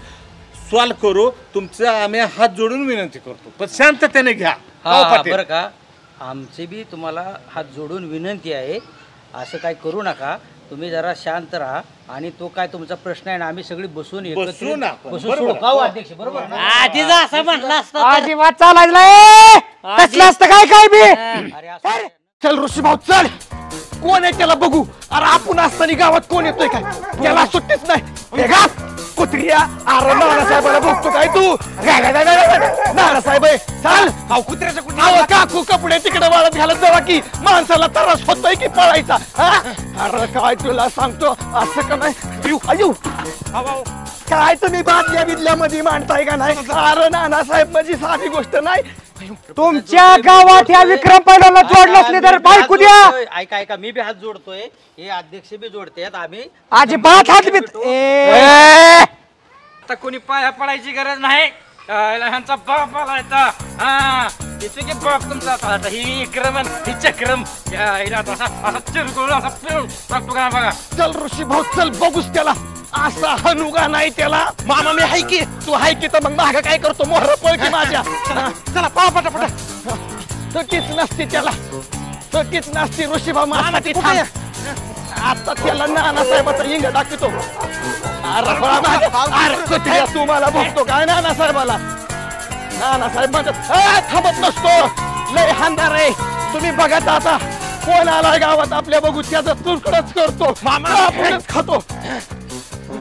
सॉल्व करू. तुमचं आम्ही हात जोडून विनंती करतो, पण शांततेने घ्या. बरं का, आमची बी तुम्हाला हात जोडून विनंती आहे. असं काय करू नका. तुम्ही जरा शांत राहा, आणि तो काय तुमचा प्रश्न आहे ना आम्ही सगळी बसून सोडू का अध्यक्ष? बरोबर असं म्हटलं असतं अजिबात चालायचं कसलं असतं काय काय बी. चल ऋषीभाऊ चल. कोण आहे त्याला बघू. अरे आपण असताना गावात कोण येतोय काय? त्याला सुट्टीच नाही. कुत्रिया अरे नानासाहेबाला बघतो काय तू? नानासाहेब चाल. काकू कपडे तिकडे वाळत घालत जावा की माणसाला त्रास होतोय की पळायचा. अरे काय तुला सांगतो असं का नाही. काय तुम्ही बादल्या बिदल्यामध्ये मांडताय का नाही? अरे नानासाहेब माझी साधी गोष्ट नाही. तुमच्या गावात या विक्रम पैलवानला जोडलं असले तर बायकू द्या. ऐका ऐका, मी बी हात जोडतोय, हे अध्यक्ष बी जोडतात. आम्ही अजिबात हात बीत. आता कोणी पाया पडायची गरज नाही. ह्यांचा बाप आलायचा. की बाप तुमचा आता ही विक्रमन ही चक्रम चिरगुळ असा फिरून टाकतो का बघा. चल ऋषी भाऊ चल बघूच त्याला. असा हनुगा नाही त्याला. मामा मी हाय की तू हाय की तर मग माग काय करतो मोहर पळ की माझ्या. चला पळा पटापटा. सटीच नसते त्याला, सटीच नसते ऋषी भाऊ. आता त्याला नानासाहेबाचा इंग दाखवतो. अरे तू मला बघतो काय नानासाहेबाला? नानासाहेब म्हणतात थांबत नसतो, लय हांदार आहे. तुम्ही बघत आता कोण आलाय गावात आपल्या बघू त्याचं तुरकडच करतो. आपणच खातो.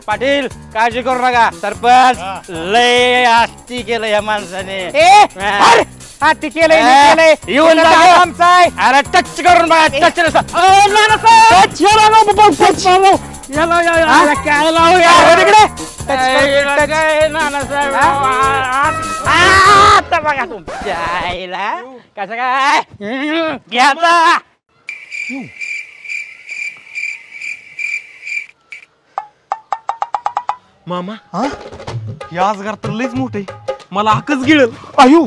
पाटील काळजी करू नका. सरपंच लय आस्ती केलं या माणसाने. आस्ती केलंय येऊन आमचा आहे. अरे टच करून बघा. टच काय लावूया नानासाहेब. आता बघा तुमच्या आईला कसं काय घ्यायचा. मामा हे आजगार तर लयच मोठे, मला आकच गिळल. आयु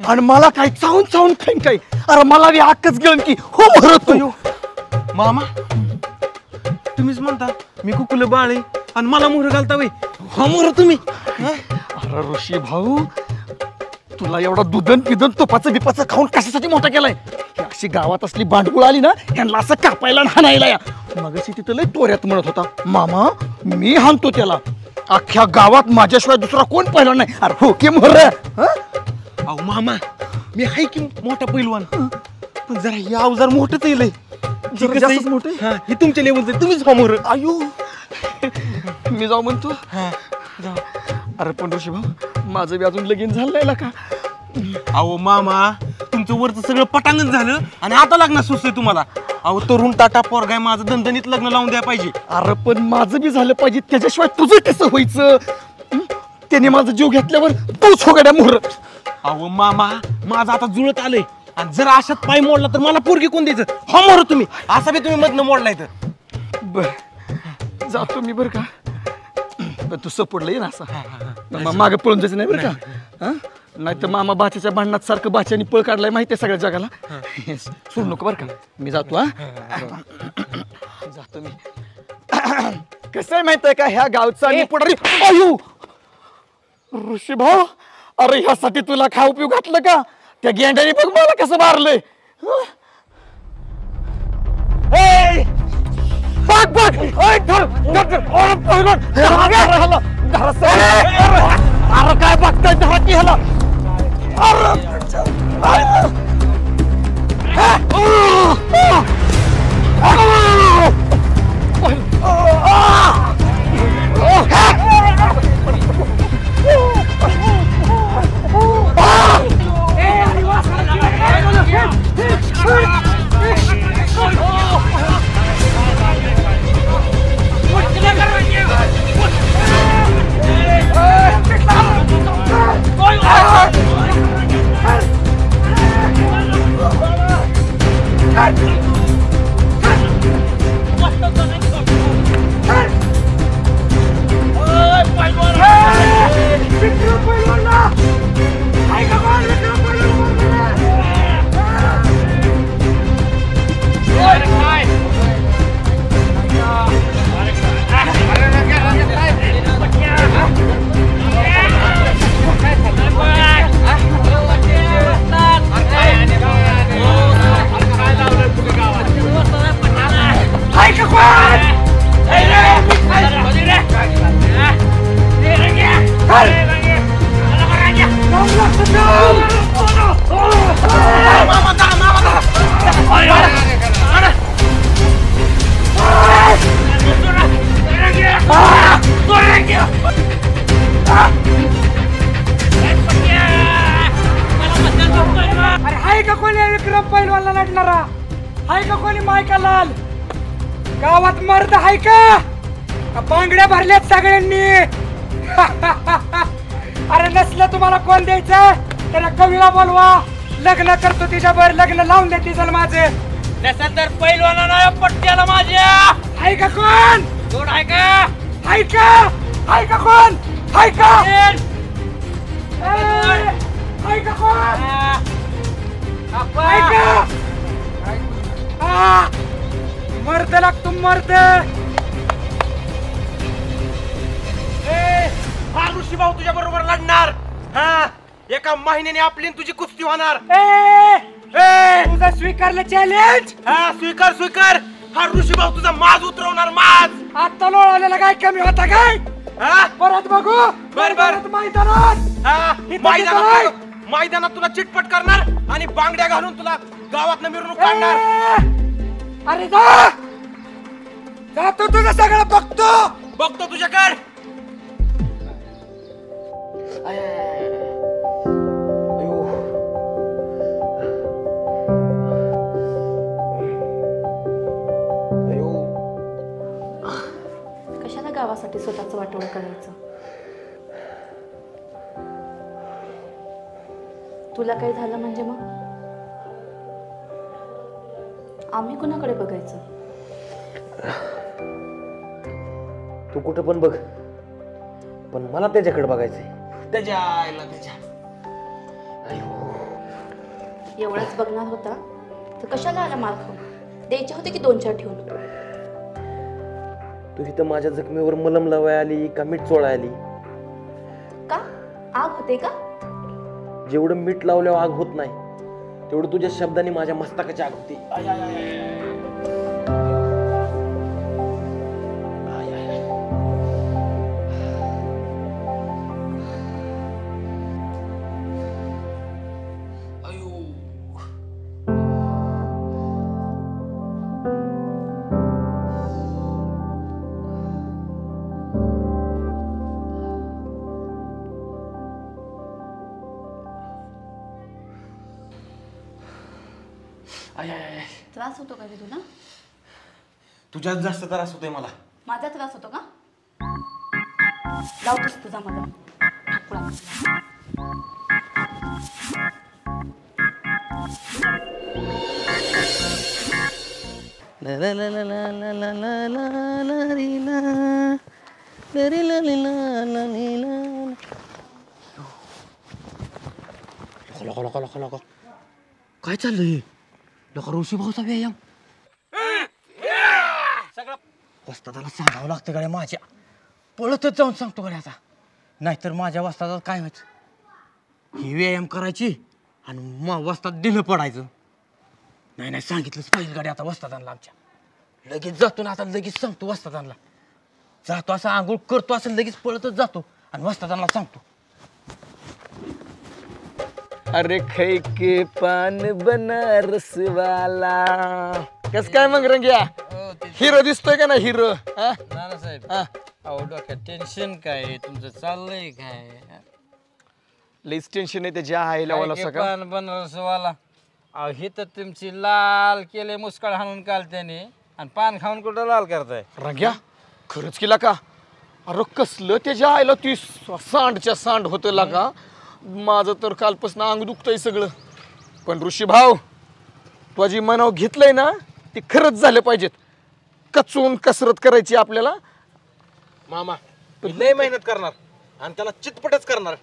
आणि मला काय चावून चावून खाईन काय. अरे मला बी आकच गिळन की हो भरत. मामा तुम्हीच म्हणता मी कुकुल बाळे आणि मला मोहर घालता वय. हा मोहर तुम्ही. अरे ऋषी भाऊ तुला एवढा दुधन पिदन तुपाचं बिपाचं खाऊन कशासाठी मोठा केलाय? अशी गावात असली भांडकुळ आली ना यांना असं कापायला हाणायला या. मगाशी तिथं लय तोऱ्यात म्हणत होता मामा मी हाणतो त्याला. अख्ख्या गावात माझ्याशिवाय दुसरा कोण पहिला नाही. अरे हो की मोहर. अहो मामा मी हाय की मोठा पैलवान, पण जरा हे अवजार मोठंच येईल. मोठं हे तुमच्या लेवलचं तुम्हीच हा मोहर. आयु मी जाऊ म्हणतो. अरे पण ऋषी भाऊ माझं बी अजून लगीन झालं का? अहो मामा तुमचं वरचं सगळं पटांगण झालं आणि आता लग्न सुचतंय तुम्हाला. अहो तरुण टाटा पोरगाय माझं दणदणीत लग्न लावून द्या पाहिजे. अरे पण माझं बी झालं पाहिजे, त्याच्याशिवाय तुझं कसं व्हायचं? त्याने माझा जीव घेतल्यावर तूच हो गड्या मोर. अहो मामा माझं आता जुळत आलंय आणि जर अशात पाय मोडला तर मला पोरगी कोण द्यायचं? हो मोर तुम्ही असा बी तुम्ही मधनं मोडलाय तर. बर जातो मी बरं का, पण तू सपोर्टला ये ना असं मागे पळून जायचं नाही बरं का. नाही तर मामा बाच्याच्या भांडणात सारखं बाच्यानी पळ काढलाय माहिती आहे सगळ्या जगाला. सोडू नको बरं का, मी जातो. जातो मी. कसं आहे माहित आहे का, ह्या गावचा आणि पुढारी अयो ऋषी भाऊ, अरे ह्यासाठी तुला खाऊ पिऊ घातलं का? त्या गेंड्याने बघ मला कसं मारलंय. बघ बघ अरे काय बघताय धरा की ह्याला. अरे हाय का कोणी विक्रम पैलवानला लढणारा? हाय का कोणी मायका लाल? गावात मर्द हाय का? बांगड्या भरल्यात सगळ्यांनी. अरे नसलं तुम्हाला कोण द्यायचं त्याला कवीला बोलवा, लग्न करतो तिच्यावर, लग्न लावून द्या तिचं माझं. नसेल तर पैलवाना नाही पट्ट्याला माझ्या. हाय का कोण? कोण आहे का? हाय का? हाय का कोण? हाय का? हाय का कोण? हाय का? मर्द लागतो मर्द. हा ऋषी भाऊ तुझ्या बरोबर लढणार. हा एका महिन्याने आपली तुझी कुस्ती होणार. तुझं स्वीकारलं चॅलेंज? हा स्वीकार स्वीकार. हा ऋषी भाऊ तुझा माज उतरवणार माज. आता लोळालेला काय कमी होता काय? परत बघू. बर बर मैदानात मैदानात तुला चिटपट करणार आणि बांगड्या घालून तुला गावात मिरवणूक काढणार. अरे जा जातो, तुझं सगळं बघतो तुझ्याकडे. कशाला गावासाठी स्वतःचं वाटोळं करायचं? तुला काही झालं म्हणजे मग आम्ही कुणाकडे बघायचं? तू कुठं पण बघ, पण मला त्याच्याकडे बघायचंय. त्याच्या आईला त्याच्या. एवढाच बघणार होता तर कशाला आला मार खाऊन? द्यायचे होते की 2-4 ठेवून. तू इथं माझ्या जखमीवर मलम लावाय आली का मीठ चोळाय आली? का आग होते का? जेवढं मीठ लावल्यावर आग होत नाही तेवढं तुझ्या शब्दाने माझ्या मस्तकाची आग होती. त्रास होतो का रे तुला? तुझ्यात जास्त त्रास होतोय मला. माझा त्रास होतो का? लावतोस तुझा मला ठोकळा. काय चाललंय? लोक ऋषी भाऊचा व्यायाम. वस्तादाला सांगावं लागतं गड्या माझ्या. पळतच जाऊन सांगतो गड्या आता, नाहीतर माझ्या वस्तादात काय व्हायचं, ही व्यायाम करायची आणि मग वस्ताद दिलं पडायचं. नाही सांगितलंच पाहिजे गाडी आता वस्तादांना आमच्या. लगेच जातो ना आता, लगेच सांगतो वस्तादांना. जातो असं आंघोळ करतो असं लगेच पळतच जातो आणि वस्तादांना सांगतो. अरे खाई के पान बनारस वाला. कस काय मग रंग्या, हिरो दिसतोय का ना हिरो? नानासाहेब अहो डोक्यात टेन्शन काय तुमचं चाललंय काय? लईच टेन्शन आहे त्याच्या आईला वाला सगळं. पान बनारसवाला अहो ही तर तुमची लाल केले मुस्काळ हाणून काल त्याने, आणि पान खाऊन कुठं लाल करताय? रंग्या खरंच केला का? अरे कसलं त्याच्या आईला ती सांडच्या सांड होतं लागा. माझं तर कालपासून अंग दुखतंय सगळं. पण ऋषी भाऊ तू जी मनाव घेतलंय ना ते खरंच झालं पाहिजेत. कचून कसरत करायची आपल्याला. मामा लय मेहनत करणार आणि त्याला चितपटच करणार.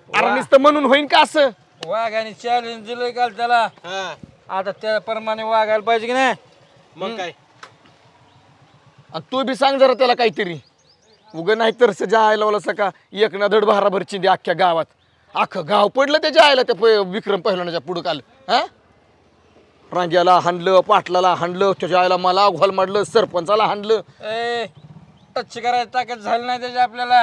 अरे नुसतं म्हणून होईन का असं? वाघाने चॅलेंज दिलंय काल त्याला, आता त्याप्रमाणे वागायला पाहिजे की नाही? मग काय? आणि तू बी सांग जरा त्याला काहीतरी. उगं नाही तर सजा आयला वाला सका एक ना धड भाराभर चिंदी अख्ख्या गावात. अख्खं गाव पडलं त्याच्या आयला त्या विक्रम पहिलवानाच्या पुढं काल. रांग्याला हाणलं, पाटलाला हाणलं, त्याच्या आईला मला घोल मारलं, सरपंचाला हाणलं. टच करायची ताकद झाली नाही त्याची आपल्याला.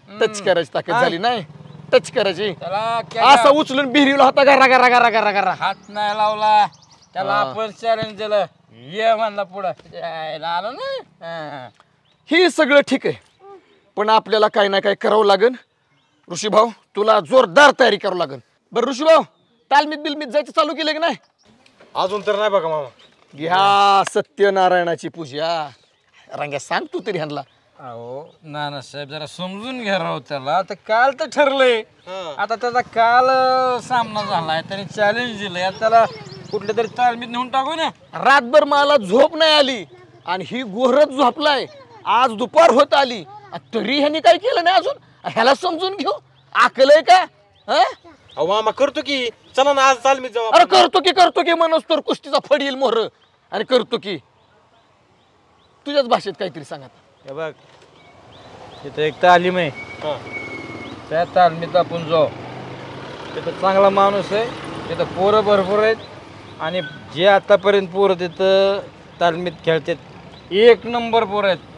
टच करायची ताकद झाली नाही. टच करायची त्याला असं उचलून बिहरीला होता गरा गरा गरा गरा गरा. हात नाही लावला त्याला, आपण चॅलेंज दिलं, ये म्हणला पुढं आलो ना. ही सगळं ठीक आहे, पण आपल्याला काही ना काही करावं लागेल. ऋषी भाऊ तुला जोरदार तयारी करावं लागेल. बरं ऋषी भाऊ तालमीत बिलमीत जायचं चालू केलं की नाही? अजून तर नाही बघा मामा. घ्या सत्यनारायणाची पूजा. रंग्या सांग तू तरी ह्यांना. अहो नानासाहेब जरा समजून घ्या राव त्याला. तर काल तर ठरलंय, आता त्याचा काल सामना झालाय, त्याने चॅलेंज दिलंय, त्याला कुठल्या तरी तालमीत नेऊन टाकू ना. रातभर मला झोप नाही आली आणि ही गोहरच झोपलाय. आज दुपार होत आली तरी ह्यानी काय केलं नाही अजून. ह्याला समजून घेऊ आकलय का? अहो मामा करतो की, चला ना आज तालमीत जाऊ. अरे करतो की मनोज तर कुस्तीचा फड येईल मोहर. आणि करतो की तुझ्याच भाषेत काहीतरी सांगा. हे बघ तिथं एक तालीम आहे, त्या तालमीत आपण जाऊ. तिथं चांगला माणूस आहे, तिथं पोरं भरपूर आहेत, आणि जे आतापर्यंत पोरं तिथं तालमीत खेळतात एक नंबर पोरं आहेत.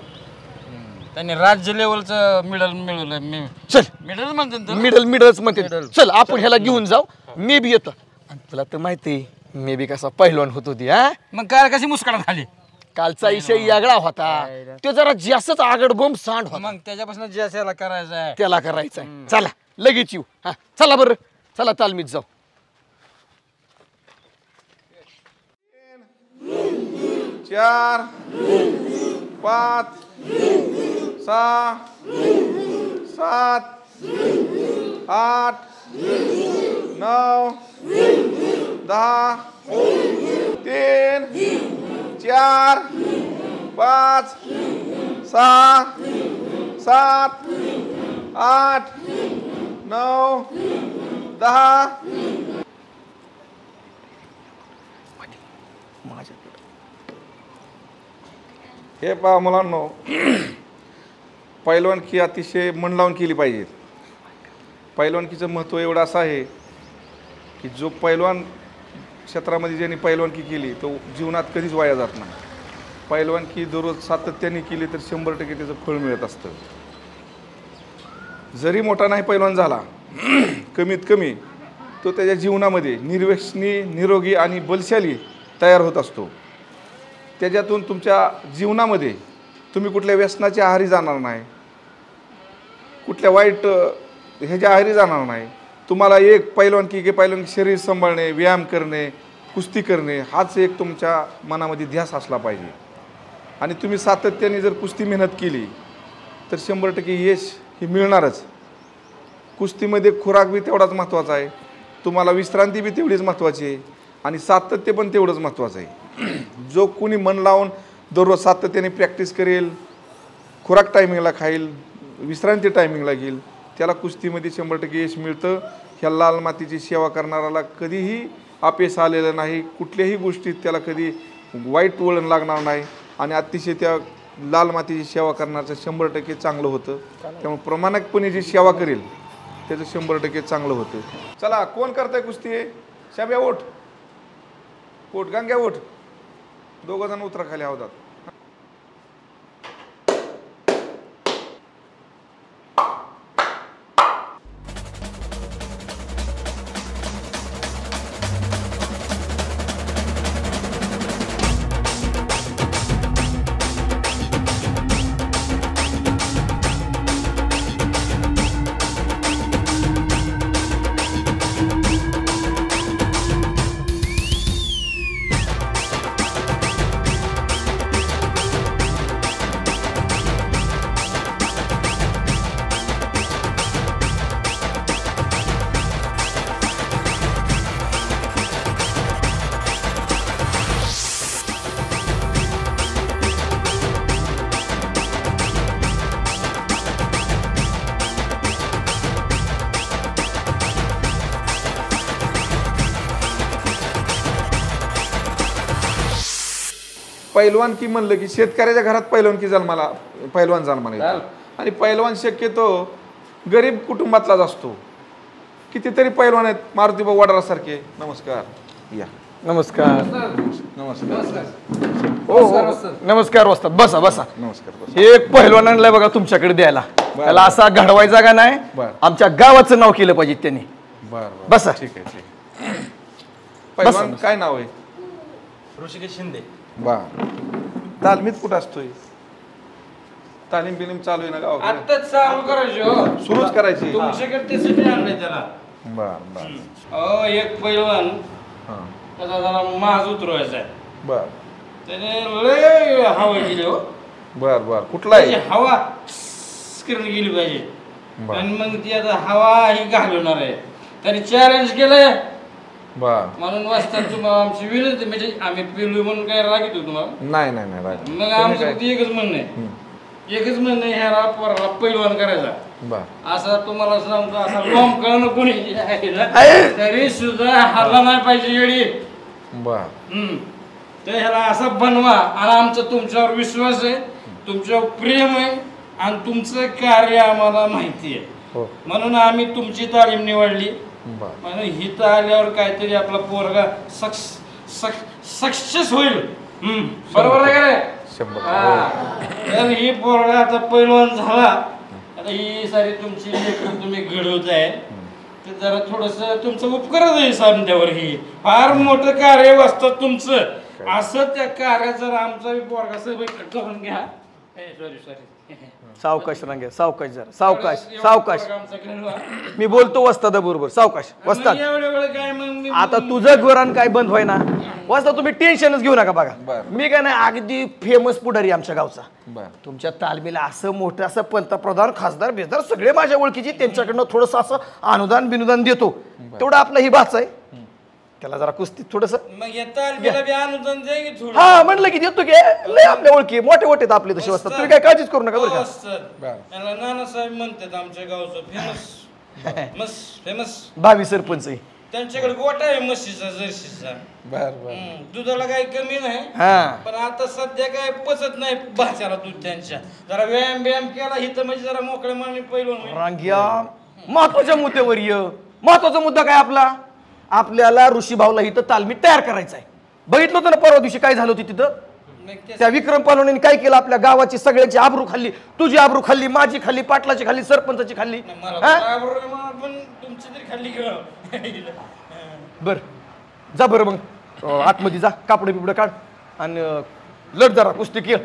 त्यांनी राज्य लेवलचं मेडल मिळवलं. चल मेडल म्हणतात मिडलच म्हणते. चल आपण ह्याला घेऊन जाऊ. मी बी येतो. आणि तुला तर माहिती मी बी कसा पहिलवान होत होती. मग काय कशी मुस्काळात खाली? कालचा विषय यागळा होता, तो जरा जास्तच आगड बोंब सांड होता. मग त्याच्यापासून ज्याला करायचं आहे त्याला करायचं आहे. चला लगेच येऊ. चला बरं, चला तालमीत जाऊ. 4 5 6 7 8 9 10 3 4 5 6 7 8 9 10. हे पहा मुलांनो, पैलवानकी अतिशय मन लावून केली पाहिजे. पैलवानकीचं महत्त्व एवढं असं आहे की जो पैलवान क्षेत्रामध्ये ज्यांनी पैलवानकी केली तो जीवनात कधीच वाया जात नाही. पैलवानकी दररोज सातत्याने केली तर 100% त्याचं फळ मिळत असतं. जरी मोठा नाही पैलवान झाला, कमीत कमी तो त्याच्या जीवनामध्ये निर्व्यसनी, निरोगी आणि बलशाली तयार होत असतो. त्याच्यातून तुमच्या जीवनामध्ये तुम्ही कुठल्या व्यसनाच्या आहारी जाणार नाही, कुठल्या वाईट ह्याच्या आहारी जाणार नाही. तुम्हाला एक पैलवानकी शरीर सांभाळणे, व्यायाम करणे, कुस्ती करणे हाच एक तुमच्या मनामध्ये ध्यास असला पाहिजे. आणि तुम्ही सातत्याने जर कुस्ती मेहनत केली तर 100% यश हे मिळणारच. कुस्तीमध्ये खुराक बी तेवढाच महत्त्वाचा आहे, तुम्हाला विश्रांती बी तेवढीच महत्त्वाची आहे आणि सातत्य पण तेवढंच महत्त्वाचं आहे. जो कोणी मन लावून दररोज सातत्याने प्रॅक्टिस करेल, खुराक टायमिंगला खाईल, विश्रांती टायमिंगला घेईल, त्याला कुस्तीमध्ये 100% यश मिळतं. ह्या लाल मातीची सेवा करणाऱ्याला कधीही अपयश आलेलं नाही, कुठल्याही गोष्टीत त्याला कधी वाईट वळण लागणार नाही आणि अतिशय त्या लाल मातीची सेवा करण्याचं 100% चांगलं होतं. त्यामुळे प्रामाणिकपणे जी सेवा करेल त्याचं 100% चांगलं होतं. चला कोण करतंय कुस्ती? शाब्या ओठ, ओठ गंग्या ओठ, दोघं जण उतरा खाली हौदात. पैलवान की म्हणलं की शेतकऱ्याच्या घरात पैलवान जन्माला येतो आणि पैलवान शक्यतो गरीब कुटुंबातलाच असतो. कितीतरी पैलवान आहेत, मारुतीभाऊ वडारासारखे. नमस्कार, या. नमस्कार. नमस्कार. हो हो नमस्कार वस्ताद, बसा बसा. नमस्कार. एक पहिलवान आणलाय बघा तुमच्याकडे द्यायला. त्याला असा घडवायचा का नाही, आमच्या गावाचं नाव केलं पाहिजे त्यांनी. बसा. ठीक आहे, ठीक आहे. पैलवान काय नाव आहे? ऋषिकेश शिंदे. तालमीत कुठं असतोय? तालीम बिलीम चालू आहे ना गावात? आत्ताच चालू करायची, सुरूच करायची. तुमच्याकडे त्यासाठी आणलंय त्याला. बर. एक पैलवान त्याचा जरा माज उतरवायचा आहे. बर. त्याने लय हवा गेली हो. बर बर. कुठला आहे? हवा करून गेली पाहिजे आणि मग ती आता हवा ही घालवणार आहे. त्याने चॅलेंज केलंय म्हणून वाचतात तुम्हाला आमची विनंती, म्हणजे आम्ही पिलू म्हणून काय रागितो तुम्हाला? नाही नाही नाही. मग आमचं एकच म्हणणं आहे, ह्याला पोराला पैलवान करायचा. असा तुम्हाला सांगतो, असा लॉम कळणं कोणी तरी सुद्धा हरला नाही पाहिजे येडी. तर ह्याला असा बनवा आणि आमचा तुमच्यावर विश्वास आहे, तुमच्यावर प्रेम आहे आणि तुमचं कार्य आम्हाला माहिती आहे म्हणून आम्ही तुमची तालीम निवडली. म्हणून हिथं आल्यावर काहीतरी आपला पोरगा सक्सेस होईल. बरोबर आहे का रे? तर ही पोरगा आता पैलवान झाला, आता ही सारी तुमची लेकरं तुम्ही घडवत आहे, तर जरा थोडस तुमचं उपकारच आहे समजावर. ही फार मोठं कार्य वाचतं तुमचं. असं त्या कार्यात जर आमचा पोरगा सगळं करून घ्या. सॉरी सावकाश रांग्या, सावकाश जरा, सावकाश सावकाश. मी बोलतो वस्तादा बरोबर. सावकाश वस्ताद. आता तुझं गोरान काय बंद व्हाय ना वस्ता, तुम्ही टेन्शनच घेऊ नका. बघा मी काय नाही अगदी फेमस पुढारी आमच्या गावचा. तुमच्या तालमीला असं मोठं असं पंतप्रधान, खासदार बेसदार सगळे माझ्या ओळखीचे, त्यांच्याकडनं थोडस असं अनुदान बिनुदान देतो. तेवढं आपला ही भाच आहे, त्याला जरा कुस्तीत थोडस. हा म्हणलं की देतो की, लय आपल्या ओळखी मोठे मोठे आपले तसे असतात. तुम्ही काय काळजीच करू नका बरं का. नानासाहेब म्हणतात आमच्या गावचं फेमस भावी सरपंच आहे. त्यांच्याकडे गोटा आहे म्हशीचा, जर्सीचा. दुधाला काही कमी नाही, पण आता सध्या काय पचत नाही भाच्याला दूध त्यांच्या. जरा व्यायाम केला इथं म्हणजे जरा मोकळ्या माने पैलवान रांग्या. महत्वाच्या मुद्द्यावर ये. महत्वाचा मुद्दा काय आपला? आपल्याला ऋषीभाऊला इथं तालमीत तयार करायचं आहे. बघितलं होतं ना परवा दिवशी काय झालं होती तिथं? त्या विक्रम पालवणीने काय केलं? आपल्या गावाची सगळ्याची आबरू खाल्ली. तुझी आबरू खाल्ली, माझी खाल्ली, पाटलाची खाल्ली, सरपंचाची खाल्ली. बर जा बरं मग आतमध्ये जा, कापड बिपड काढ आणि लढ जरा कुस्ती केल.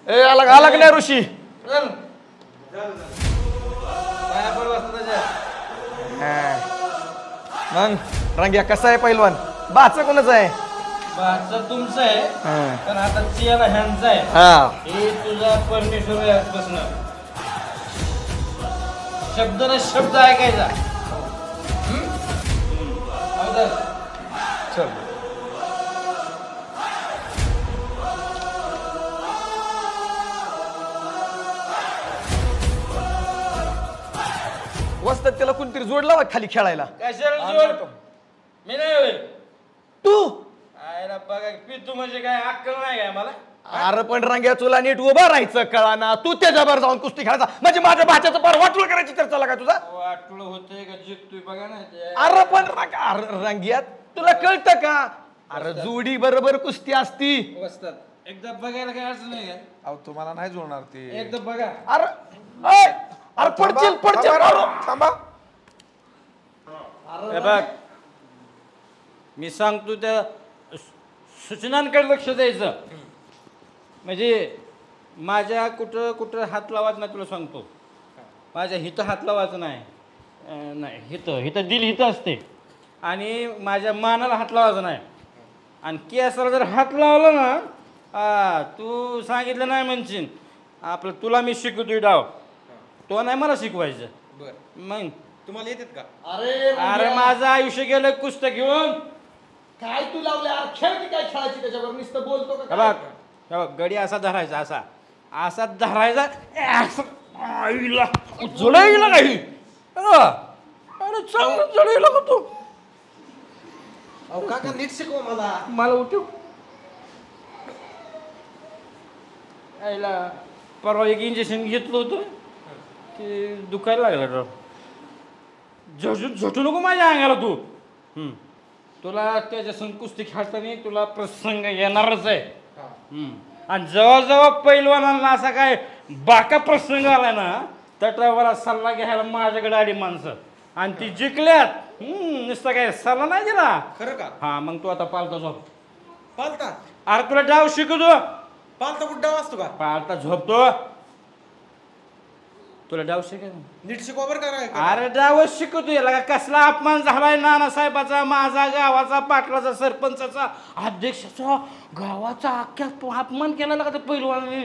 ए आला का नाही ऋषी? मग रंग्या कसा आहे पैलवान? बाचा कोणाचा आहे? बाचा तुमचा आहे पण आता चियाला ह्यांचा आहे. हा. हे तुझा परमेश्वर बसणार. शब्द ना शब्द ऐकायचा. चल. वस्तात त्याला कोणतरी जोडला खाली खेळायला. कशाला जोड? मी नाही होईल. तू आयला बघा पितू म्हणजे काय अक्कल नाही काय मला? अरे पण रंग्या तुला नीट उभा राहायचं कळाना. तू त्याच्यावर जाऊन कुस्ती खेळायचा म्हणजे माझ्या भाच्याचं पार वाटूळ करायची चर्चा लागा तुझा. वाटलं होतंय का जिंकतोय बघा ना. अरे पण रंग्यात तुला कळतं का? अरे जोडी बरोबर कुस्ती असती. वस्तात एकदा बघायला काय अडचण नाही का? अहो तुम्हाला नाही जुळणार ते. एकदा बघा. अरे पडशील. थांबा. हे बघ मी सांगतो त्या सूचनांकडे लक्ष द्यायचं. म्हणजे माझ्या कुठं कुठं हात लावायचं नाही तुला सांगतो. माझ्या हिथं हात लावायचं नाही. नाही हिथं दिल हिथं असते. आणि माझ्या मानाला हात लावायचा नाही. आणि केसाला जर हात लावला ना तू सांगितलं नाही म्हणशील आपलं तुला मी शिकवतोय डाव. तो नाही मला शिकवायचं. मग तुम्हाला येतात का? अरे माझं आयुष्य गेलं कुस्त्या घेऊन. काय तू लावले खेळ की काय खेळायची त्याच्यावर नुसतं बोलतो का? हे बघ गडी असा धरायचा असा धरायचा. जळायला नाही. अरे चांगलं जळायला का तू? अहो काका नीट शिकवा मला उठव. परवा एक इंजेक्शन घेतलं होतं ते दुखायला लागलं राव. झटू नको माझ्या अंगाला तू. तुला त्याच्या संग कुस्ती खेळताना तुला प्रसंग येणारच आहे. आणि जवळजवळ पैलवानांना असा काय बाका प्रसंग आला ना तटावाला सल्ला घ्यायला माझ्याकडे आली माणसं आणि ती जिंकल्यात. नुसतं काय सल्ला नाही दिला. खरं का? हा मग तू आता पालता झोप. पालता? अरे तुला डाव शिकवतो. पालता कुठं डाव असतो का? पालता झोपतो. तुला डाव शिकायचं नीट शिकवा बरं का? अरे डावच शिकवतो. याला कसला अपमान झालाय नानासाहेबाचा, माझा, गावाचा, पाटलाचा, सरपंचाचा, अध्यक्षाचा, गावाचा अख्ख्या अपमान केला का पैलवानाने.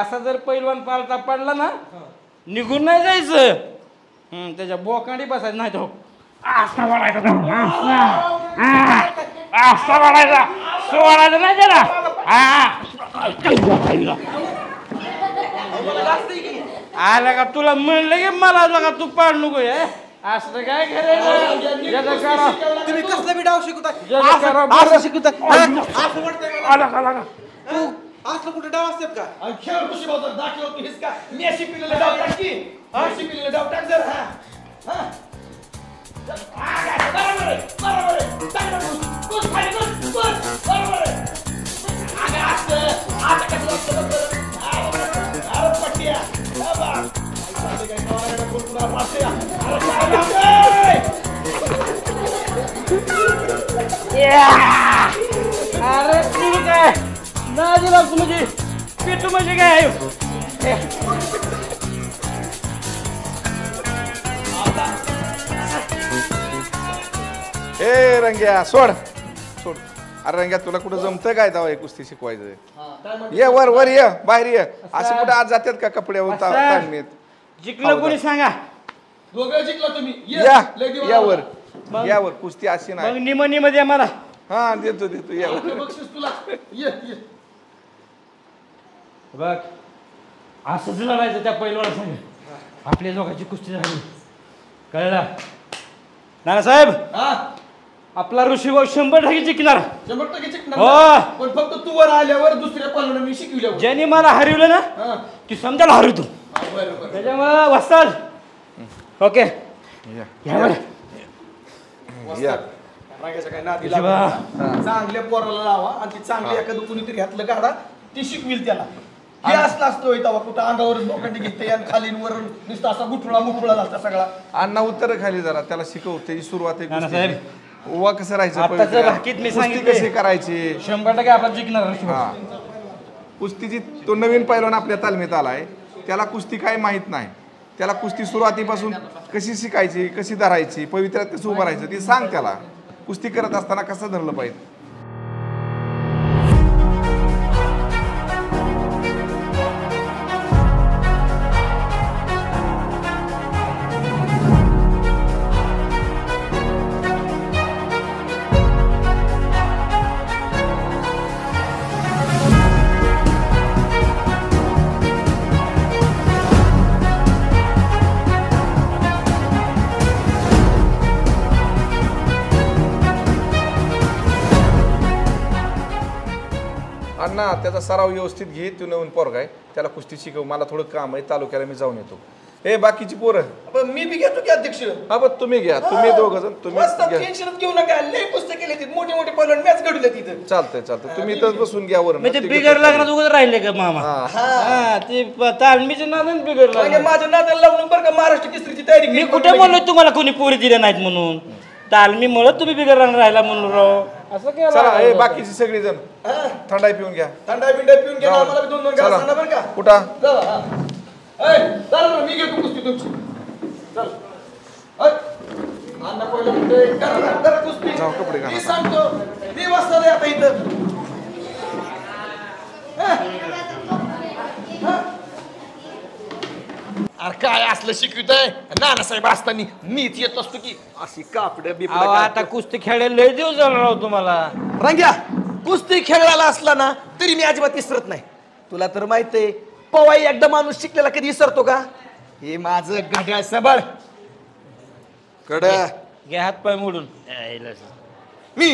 असा जर पैलवान पालता पडला ना निघून नाही जायचं. त्याच्या बोकांडी बसायचं नाही तो असा वाढायचा. असा वाढायचा सोडायचं नाही त्याला. आला का तुला म्हणलं की मला का तू पाड नको आहे. असं काय करायचं? तुम्ही कसला बी डाव शिकवता? शिकवतात असलं कुठे डाव असतात का? खेळ खुशी भाऊ दाखल होतीस का? मेसी पिलेला डाव टाक की. मेसी पिलेला डाव टाक जर. अरे तू काय नाजीला म्हणजे पितू म्हणजे काय? ए रंग्या सोड. अरे रंग्या तुला कुठं जमतं काय तेव्हा कुस्ती शिकवायचं? ये वर ये बाहेर ये. असे कुठे आज जातात का कपड्यावर ताणमेत? जिंकलं कोणी सांगा? दोघं जिंकला तुम्ही. यावर यावर कुस्ती अशी नाही. मग निम द्या मला. हा देतो यावर. बक्षीस तुला. ये बघ असंच लढायचं त्या पैलवाना सांग. आपल्या लोकांची कुस्ती झाली कळला नानासाहेब. आपला ऋषीभाऊ 100% जिंकणार. 100% जिंकणार. हो. पण फक्त तू वर आल्यावर दुसऱ्या पालवानं मी शिकवल्यावर. ज्याने मला हरवलं ना ती समजायला हरवतो. त्याच्यामुळे वस्ताद. ओके काय नादी लावा. चांगल्या पोराला लावा आणि ती चांगली एखादं कुणीतरी घातलं गाडा ती शिकविल त्याला. हे असलं असतं तेव्हा कुठं अंगावरच लोखंडी घेते आणि खाली वरून नुसतं असा गुठुळा मुठुळा लागता सगळा. अण्णा उत्तर खाली जरा त्याला शिकव. त्याची सुरुवात आहे नानासाहेब. उभा कसं राहायचं आताच्या भाकीत मी कुस्ती सांगितले. कशी करायची 100% आपला जिंकणार. कुस्तीची तो नवीन पैलवान आपल्या तालमीत आलाय त्याला कुस्ती काय माहित नाही. त्याला कुस्ती सुरुवातीपासून कशी शिकायची, कशी धरायची, पवित्र्यात कसं उभं राहायचं ते सांग त्याला. कुस्ती करत असताना कसं धरलं पाहिजे. अण्णा त्याचा सराव व्यवस्थित घे. तू नवीन पोरगा आहे, त्याला कुस्ती शिकव. मला थोडं काम आहे, तालुक्याला मी जाऊन येतो. हे बाकीची पोरं मी बी घेतो की अध्यक्ष. हा पण तुम्ही घ्या, तुम्ही दोघं जण तुम्ही घ्या. टेन्शनच घेऊ नका. लय पुस्तके केले मोठे मोठे पैलवान मॅच घडवले तिथं. चालतंय चालतंय, तुम्ही इथंच बसून घ्या. वर म्हणजे बिगर लग्नात उगाच राहिले का मामा? हा ते तालमीचे नादान बिगर लग्न. माझ्या नादाला लावून बरं का महाराष्ट्र केसरीची तयारी मी कुठे म्हणलो तुम्हाला कोणी पोरी दिल्या नाहीत म्हणून? तालमीमुळे तुम्ही बिगर लग्न राहिला म्हणून राव. असं केलं. चला हे बाकीचे सगळे जण थंडाई पिऊन घ्या. थंडाई बिंडाई पिऊन घ्या. आम्हाला बी 2-2 घ्या सांगा बरं का. कुठं चला मी घेतो कुस्ती तुमची. चल अण्णा पहिलं म्हणते करा कुस्ती. जाऊ कपडे घाला. मी सांगतो मी वाजता आता इथं. अरे काय असलं शिकवित आहे नानासाहेब असताना मीच येत असतो की अशी कापड आता कुस्ती खेळायला लय दिवस झाला राव तुम्हाला. रंग्या कुस्ती खेळायला असला ना तरी मी अजिबात विसरत नाही. तुला तर माहित आहे पवाई एकदा माणूस शिकलेला कधी विसरतो का? हे माझं घड्याळ सबळ कड घ्या हात पाय मोडून. मी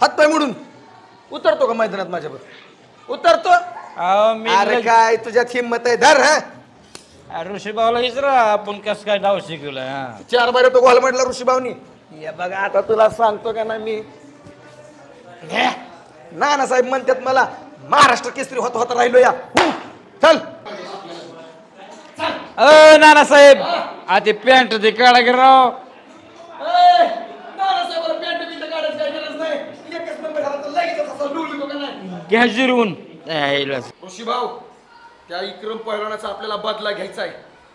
हात पाय मोडून उतरतो का मैदानात माझ्यावर? उतरतो. अरे काय तुझ्यात हिंमत आहे धर. हा ऋषीभाऊला विचारा आपण कसं काय डाव शिकवलाय. 4 बारे तो गोल म्हटला ऋषीभाऊनी. हे बघा आता तुला सांगतो का ना मी. नानासाहेब म्हणतात मला महाराष्ट्र केसरी होता होता राहिलो या. चल नानासाहेब आधी पॅन्ट ते काढा गे राव. घ्या जिरवून. ऋषीभाऊ त्या विक्रम पहिलवानाचा आपल्याला बदला घ्यायचा आहे.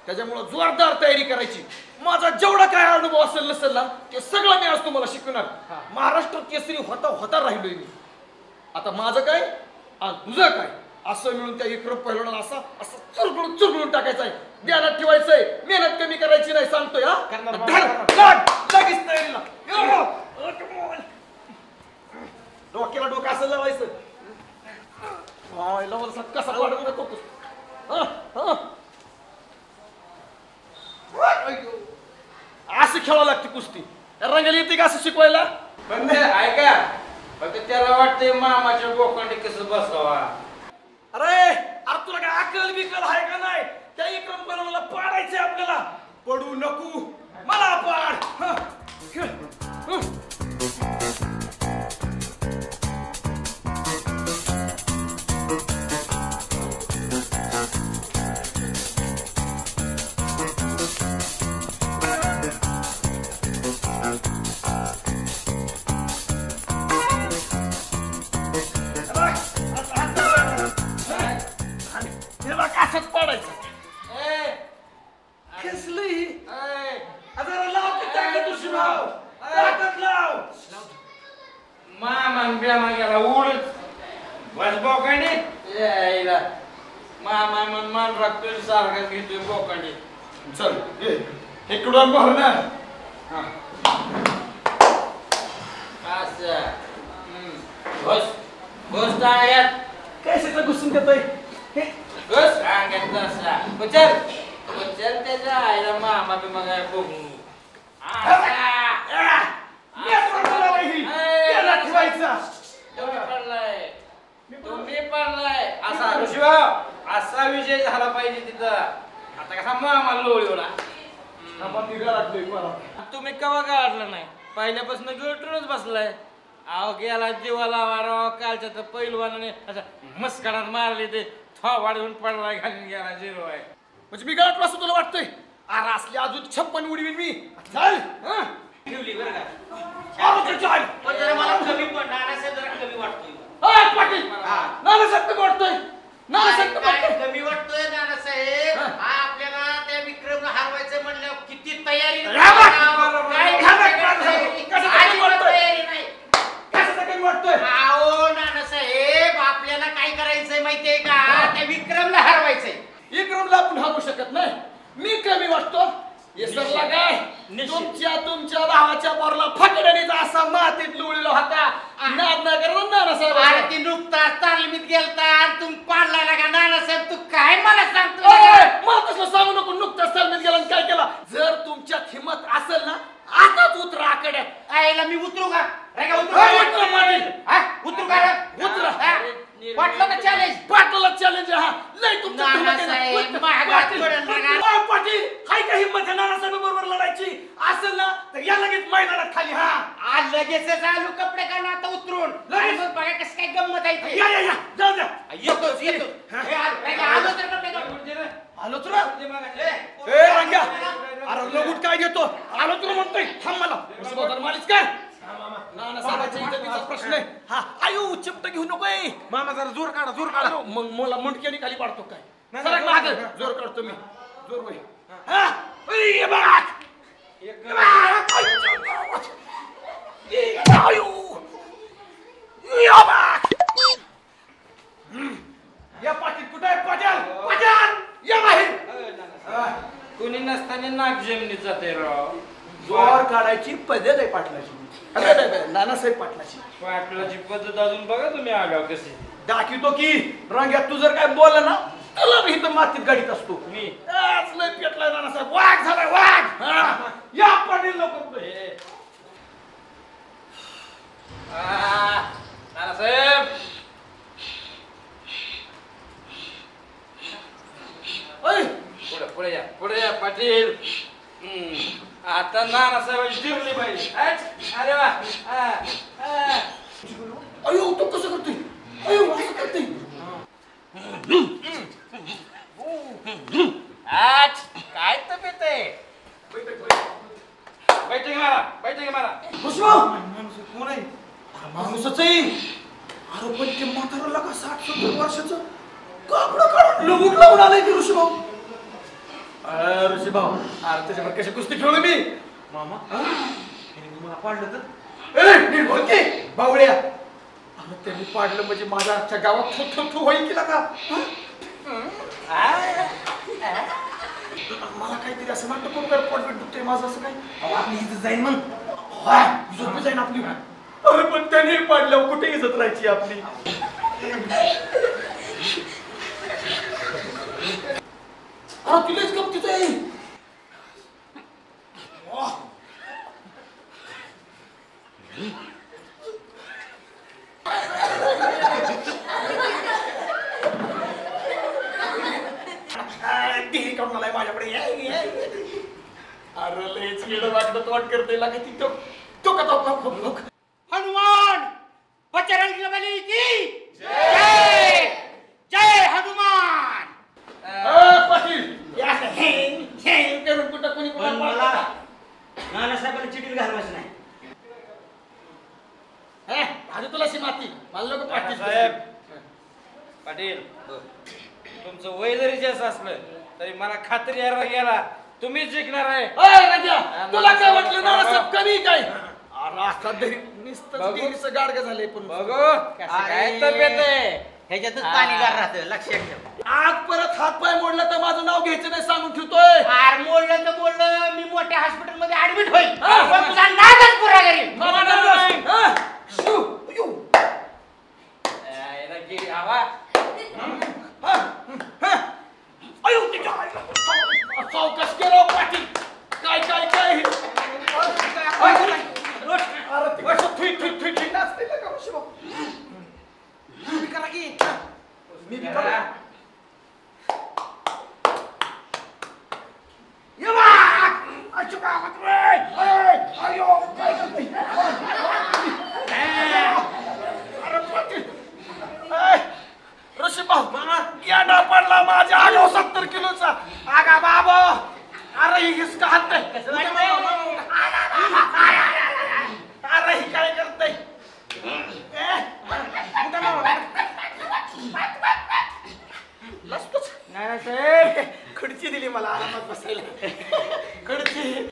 त्याच्यामुळे जोरदार तयारी करायची. माझा जेवढा काय अनुभव असेल नसेल ना ते सगळं मी आज तुम्हाला शिकवणार. महाराष्ट्र केसरी होता होता राहिलोय मी. आता माझं काय आणि तुझं काय असं मिळून त्या विक्रम पहिलवानाला असं असं चुरगळून चुरगळून टाकायचं आहे. ध्यानात ठेवायचंय. मेहनत कमी करायची नाही सांगतोय. लगेच तयारीला डोक्याला डोकं असं लावायचं. कसा वाढत नको असं खेळावं लागते कुस्ती. रंगाला येते का असं शिकवायला? पण ऐका फक्त त्याला वाटतंय मामाच्या बोकांडी कसं बसावा. अरे अरे तुला काय अकल बिकल आहे का नाही? त्या विक्रम पहिलवानाला पाडायचंय आपल्याला. पडू नको मला पाड. असंच पाडायचं. खेचली जरा लाव की ताकद ऋषीभाऊ. ताकद लाव. मामा ब्यामा गेला उडत बस बोकांडी. यायला मामा मन मान राखतोय सारखा घेतोय बोकांडी. चल इकडून बघ ना. असं बस बस टाळ्यात कशाचं घुसून देतोय? बस सांगत तसा बचल बचल त्याच्या आईला मामा बी मग बघू. तुम्ही पडलाय असा ऋषीभाऊ असा विजय झाला पाहिजे तिथं. आता कसा मामा लोळवला. तुम्ही कवा गाठलं नाही पहिल्यापासून गळटूनच बसलाय. अहो गेला जीवा लावा राव. कालच्या तर पैलवानाने असा मस्कडात मारले ते थो वाढवून पडलाय घालून गेला जिरो आहे. म्हणजे मी गाठलो असं तुला वाटतंय? अरे असली अजून 56 उडवीन मी. चल ठेवली बरं का. मला कमी पण नानासाहेब जरा कमी वाटतोय. पाटील नानासाहेब वाटतोय. नानासाहेब कमी वाटतोय नानासाहेब. हा आपल्याला त्या विक्रमला मी कमी वाटतो विसरला काय तुमच्या भावाच्या पोराला फकड्याने असा मातीत लुळलेला होता नाद नाही करत नानासाहेब अरे ती नुकताच तालमीत गेलता आणि तुम्ही पाडला का नानासाहेब तू काय मला सांगतो मला तसलं सांगू नको नुकताच तालमीत गेला आणि काय केला जर तुमच्यात हिंमत असेल ना आताच उतरा आकड्यात आईला मी उतरू का उतरू का उतरा पाटलाला चॅलेंज पाटलाला चॅलेंज हा लय तुमच्या पाटील हाय का हिंमत आहे नानासाहेब बरोबर लढायची असेल ना तर या लगेच मैदानात खाली हा आज लगेच चालू कपडे घालून आता उतरून बघा कसं काय गंमत आहे या जाऊ द्या येतो आलो तर कपडे आलो तुला ए रंग्या अरे लगुट काय घेतो आलो तुला म्हणतोय थांब मला मालिश कर नानासाहेबाच्या इज्जतीचा प्रश्न आहे हा आयु चिपट घेऊ नको मामा जरा जोर काढा मग मला मुंडक्याने खाली पाडतो काय सरक माग जोर काढतो मी जोर होय हा ये बघ या पाटील कुठे आहे पाटील या बाहेर कोणी नसताना नाग जमिनीत जाते राव जोर काढायची पद्धत आहे पाटलाची नानासाहेब पाटलाची पद्धत अजून बघा तुम्ही आल्यावर कशी दाखवतो की रंग्यात तू जर काय बोलला ना तुला मी इथं मातीत गाडीत असतो मी लय पेटलाय नानासाहेब वाघ झालाय वाघ या पाटील लोक नानासाहेब पुढे या पाटील आता नानासाहेबांची जिरली पाहिजे अरे वा अयो तो कसं करतोय अयो असं करतोय काय तब्येत आहे बैठक मारा कोण आहे माणूसच आहे अरे पण ते म्हाताराला का 60-70 वर्षाचं कापडं काढून लगुट लावून आलाय ते ऋषीभाऊ ऋषीभाऊ अरे त्याच्यावर कशी कुस्ती खेळू मी मामा मला पाडलं तर नीट बोल की बावड्या अरे त्यांनी पाडलं म्हणजे माझ्या अख्ख्या गावात थू होईल की का मला काहीतरी असं वाटतं कोण कर पोट दुखतंय माझं असं काय आपली इज्जत जाईन मग झोप जाईन आपली अरे पण त्याने पाडलं कुठे इज्जत राहायची आपली अरे तिलाच गमतीच आहे काढून आलाय माझ्याकडे अरे लयच येडं वाटलं तोट करते लागा ती तो कथा हनुमान बजरंग बली की जय जय हनुमान पाटील या करून कुठं कोणी मला नानासाहेबांना चिठीत घालवायचं नाही आधी तुला शी माती मला लोक पाटील साहेब पाटील तुमचं वय जरी जास्त असलं तरी मला खात्री यायला गेला तुम्हीच जिंकणार आहे तुला काय वाटलं नानासाहेब कमी काय नुसतं गाडगं झाले पण बघू काय तब्येत आहे ह्याच्यातच पाणी गार राहतं लक्षात ठेव आज परत हात पाय मोडला तर माझं नाव घ्यायचं नाही सांगून ठेवतोय आर मोडलं तर बोललं मी मोठ्या हॉस्पिटल मध्ये ऍडमिट होईल पण तुझा नागच पुरा करीन चौकश केलं पाटील काय काय काय गेंडा पडला माझ्या आगाव 70 किलोचा आगा बाबा अरे हिसका हात अरे ही काय करतय खुर्ची दिली मला आरामात बसायला खुर्ची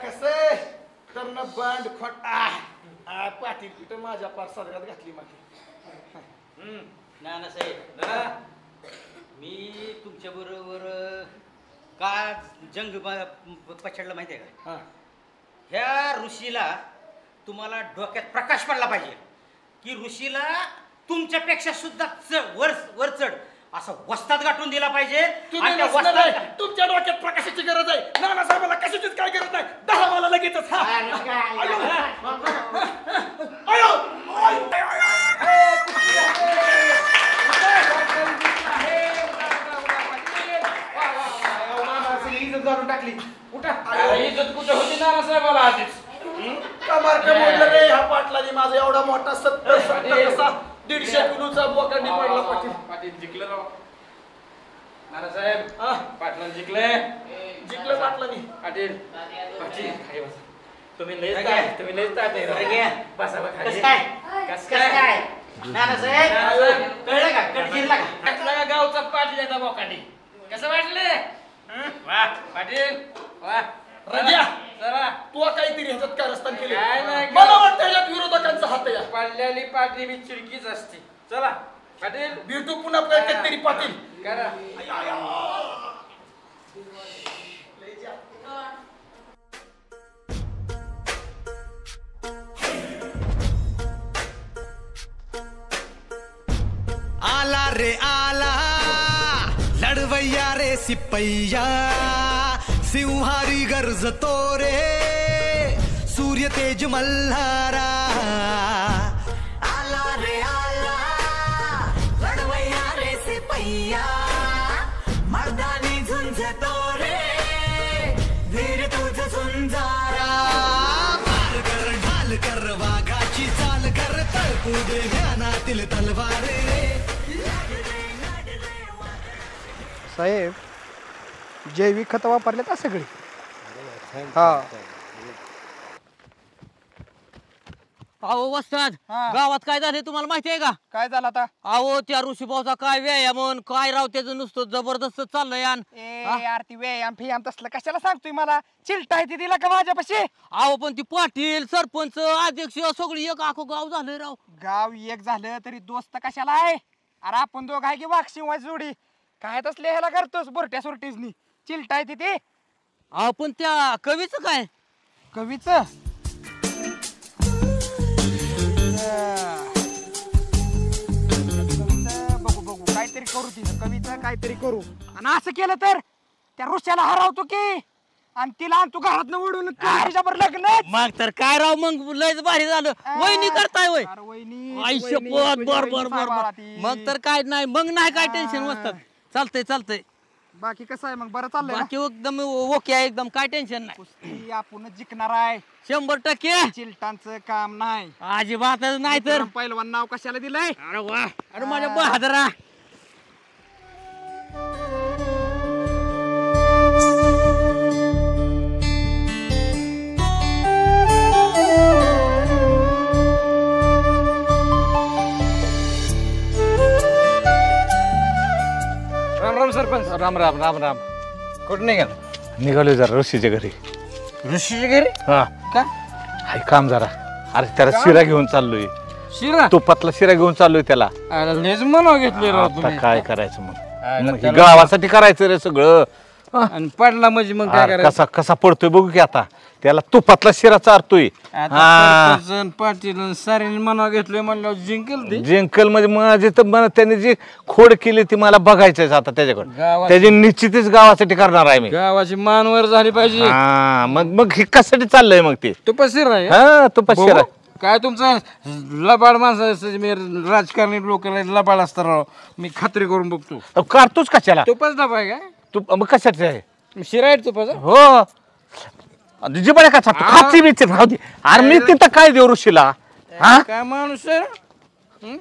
कस करण बंड खोट पाठी कुठं माझ्या पार सदरात घातली माझी नानासाहेब मी तुमच्या बरोबर का जंग पछाडलं माहिती आहे का? ह्या ऋषीला तुम्हाला डोक्यात प्रकाश पडला पाहिजे की ऋषीला तुमच्यापेक्षा सुद्धा वर चढ असं वस्ताद गाठून दिला पाहिजे. तुमच्या डोक्यात प्रकाशाची गरज आहे. नानासाहेबाला कशाचीच काय गरज नाही. 10 मला लगेचच. टाकली इज्जत कुठे होती नानासाहेबाला आधीच. रे हा पाटलाने माझा एवढा मोठा 150 किलोचा बोकांडी पडला. पाटील जिंकलं राव. नानासाहेब पाटलाने जिंकलं पाटलाने. पाटील पाटील तुम्ही लयच ताटे. नानासाहेब कळलं का? कडजिरला का गावचा पाटील येता बोकांडी. कसं वाटले? वा पाटील वा. रग्या तू काहीतरी ह्याच्यात कारस्थान केले. मला वाटतं ह्याच्यात विरोधकांचा हात आहे. पडलेली पाटील ही चिडकीच असते. चला पाटील भेटू पुन्हा काहीतरी पाटील करा. आला रे आला लढवैया रे सिपैया सिंहारी गरजतो रे सूर्य तेज मल्हारा. आला रे आला लढवैया रे सिपैया मर्दानी झुंजतो रे धीर तुझ झुंजारा. मार कर ढाल कर वाघाची चाल कर तळपू दे ध्यानातील तलवार रे. साहेब जैविक खतं वापरले का सगळी? हा अहो वस्ताद गावात काय झाले तुम्हाला माहिती आहे का? काय झालं आता? अहो त्या ऋषीभाऊचा काय व्यायाम काय राव त्याचं नुसतं जबरदस्त चाललंय. यार ती व्यायाम फियाम तसलं कशाला सांगतोय मला? चिलटा आहे ती दिला का माझ्यापाशी? अहो पण ती पाटील सरपंच अध्यक्ष सगळी एक आखो गाव झालंय राव. गाव एक झालं तरी दोस्त कशाला आहे? अरे आपण दोघ आहे की वाक्षी वाज जोडी काय तसले ह्याला करतोस बोरट्या सुरटीजनी? चिलटा आहे ती. अहो पण त्या कवीचं काय? कवीचं बघू काहीतरी करू तिथं. कवीचं काहीतरी करू आणि असं केलं तर त्या ऋषाला हरवतो की आणि तिला आणतो घरात ओढून तिच्यावर लग्न. मग तर काय राव मग लयच भारी झालं. वहिनी करताय वय आयुष्य बर बर बर बर. मग तर काय नाही मग नाही काय टेन्शन नसतात. चालतंय. बाकी कसं आहे मग? बरं चाललंय? बाकी एकदम ओके आहे एकदम काय टेन्शन नाही. आपण जिंकणार आहे 100%. चिलटांचं काम नाही अजिबातच नाही तर. पहिलवान नाव कशाला दिलंय? अरे वा अरे माझ्या बहादरा. राम राम सरपंच. राम राम राम राम. कुठं निघाल? निघालोय जरा ऋषीच्या घरी. ऋषीच्या घरी? हा का? हाय काम जरा. अरे त्याला शिरा घेऊन चाललोय. शिरा? तुपातला शिरा घेऊन चाललोय त्याला. लेच म्हणून घेतले राव आता तुम्ही. काय करायचं मग? हे गावासाठी करायचं रे सगळं. आणि पडला म्हणजे मग काय करायचं? कसा कसा पडतोय बघू की आता. त्याला तुपातला शिरा चारतोय. पाटील सारेने मनाव घेतलोय म्हणलं जिंकेल ते. जिंकल म्हणजे माझी तर त्याने जी खोड केली ती मला बघायचंय आता त्याच्याकडे. त्याची निश्चितच गावासाठी करणार आहे मी. गावाची मानवर झाली पाहिजे. हा मग हे कशासाठी चाललंय मग ते? तुपाशिरा आहे. हा तुपाशिरा. काय तुमचं लबाड माणसं मी राजकारणी लोक लबाड असतात राव. मी खात्री करून बघतो. करतोच कशाला? तुपाच डबा आहे काय? तू मग कशाचं आहे? शिरा आहे तुपाचा? हो जिबड्या का छापतो खाती बीच राहू दे. अरे मी तिथं काय देऊ ऋषीला? काय माणूस आहे?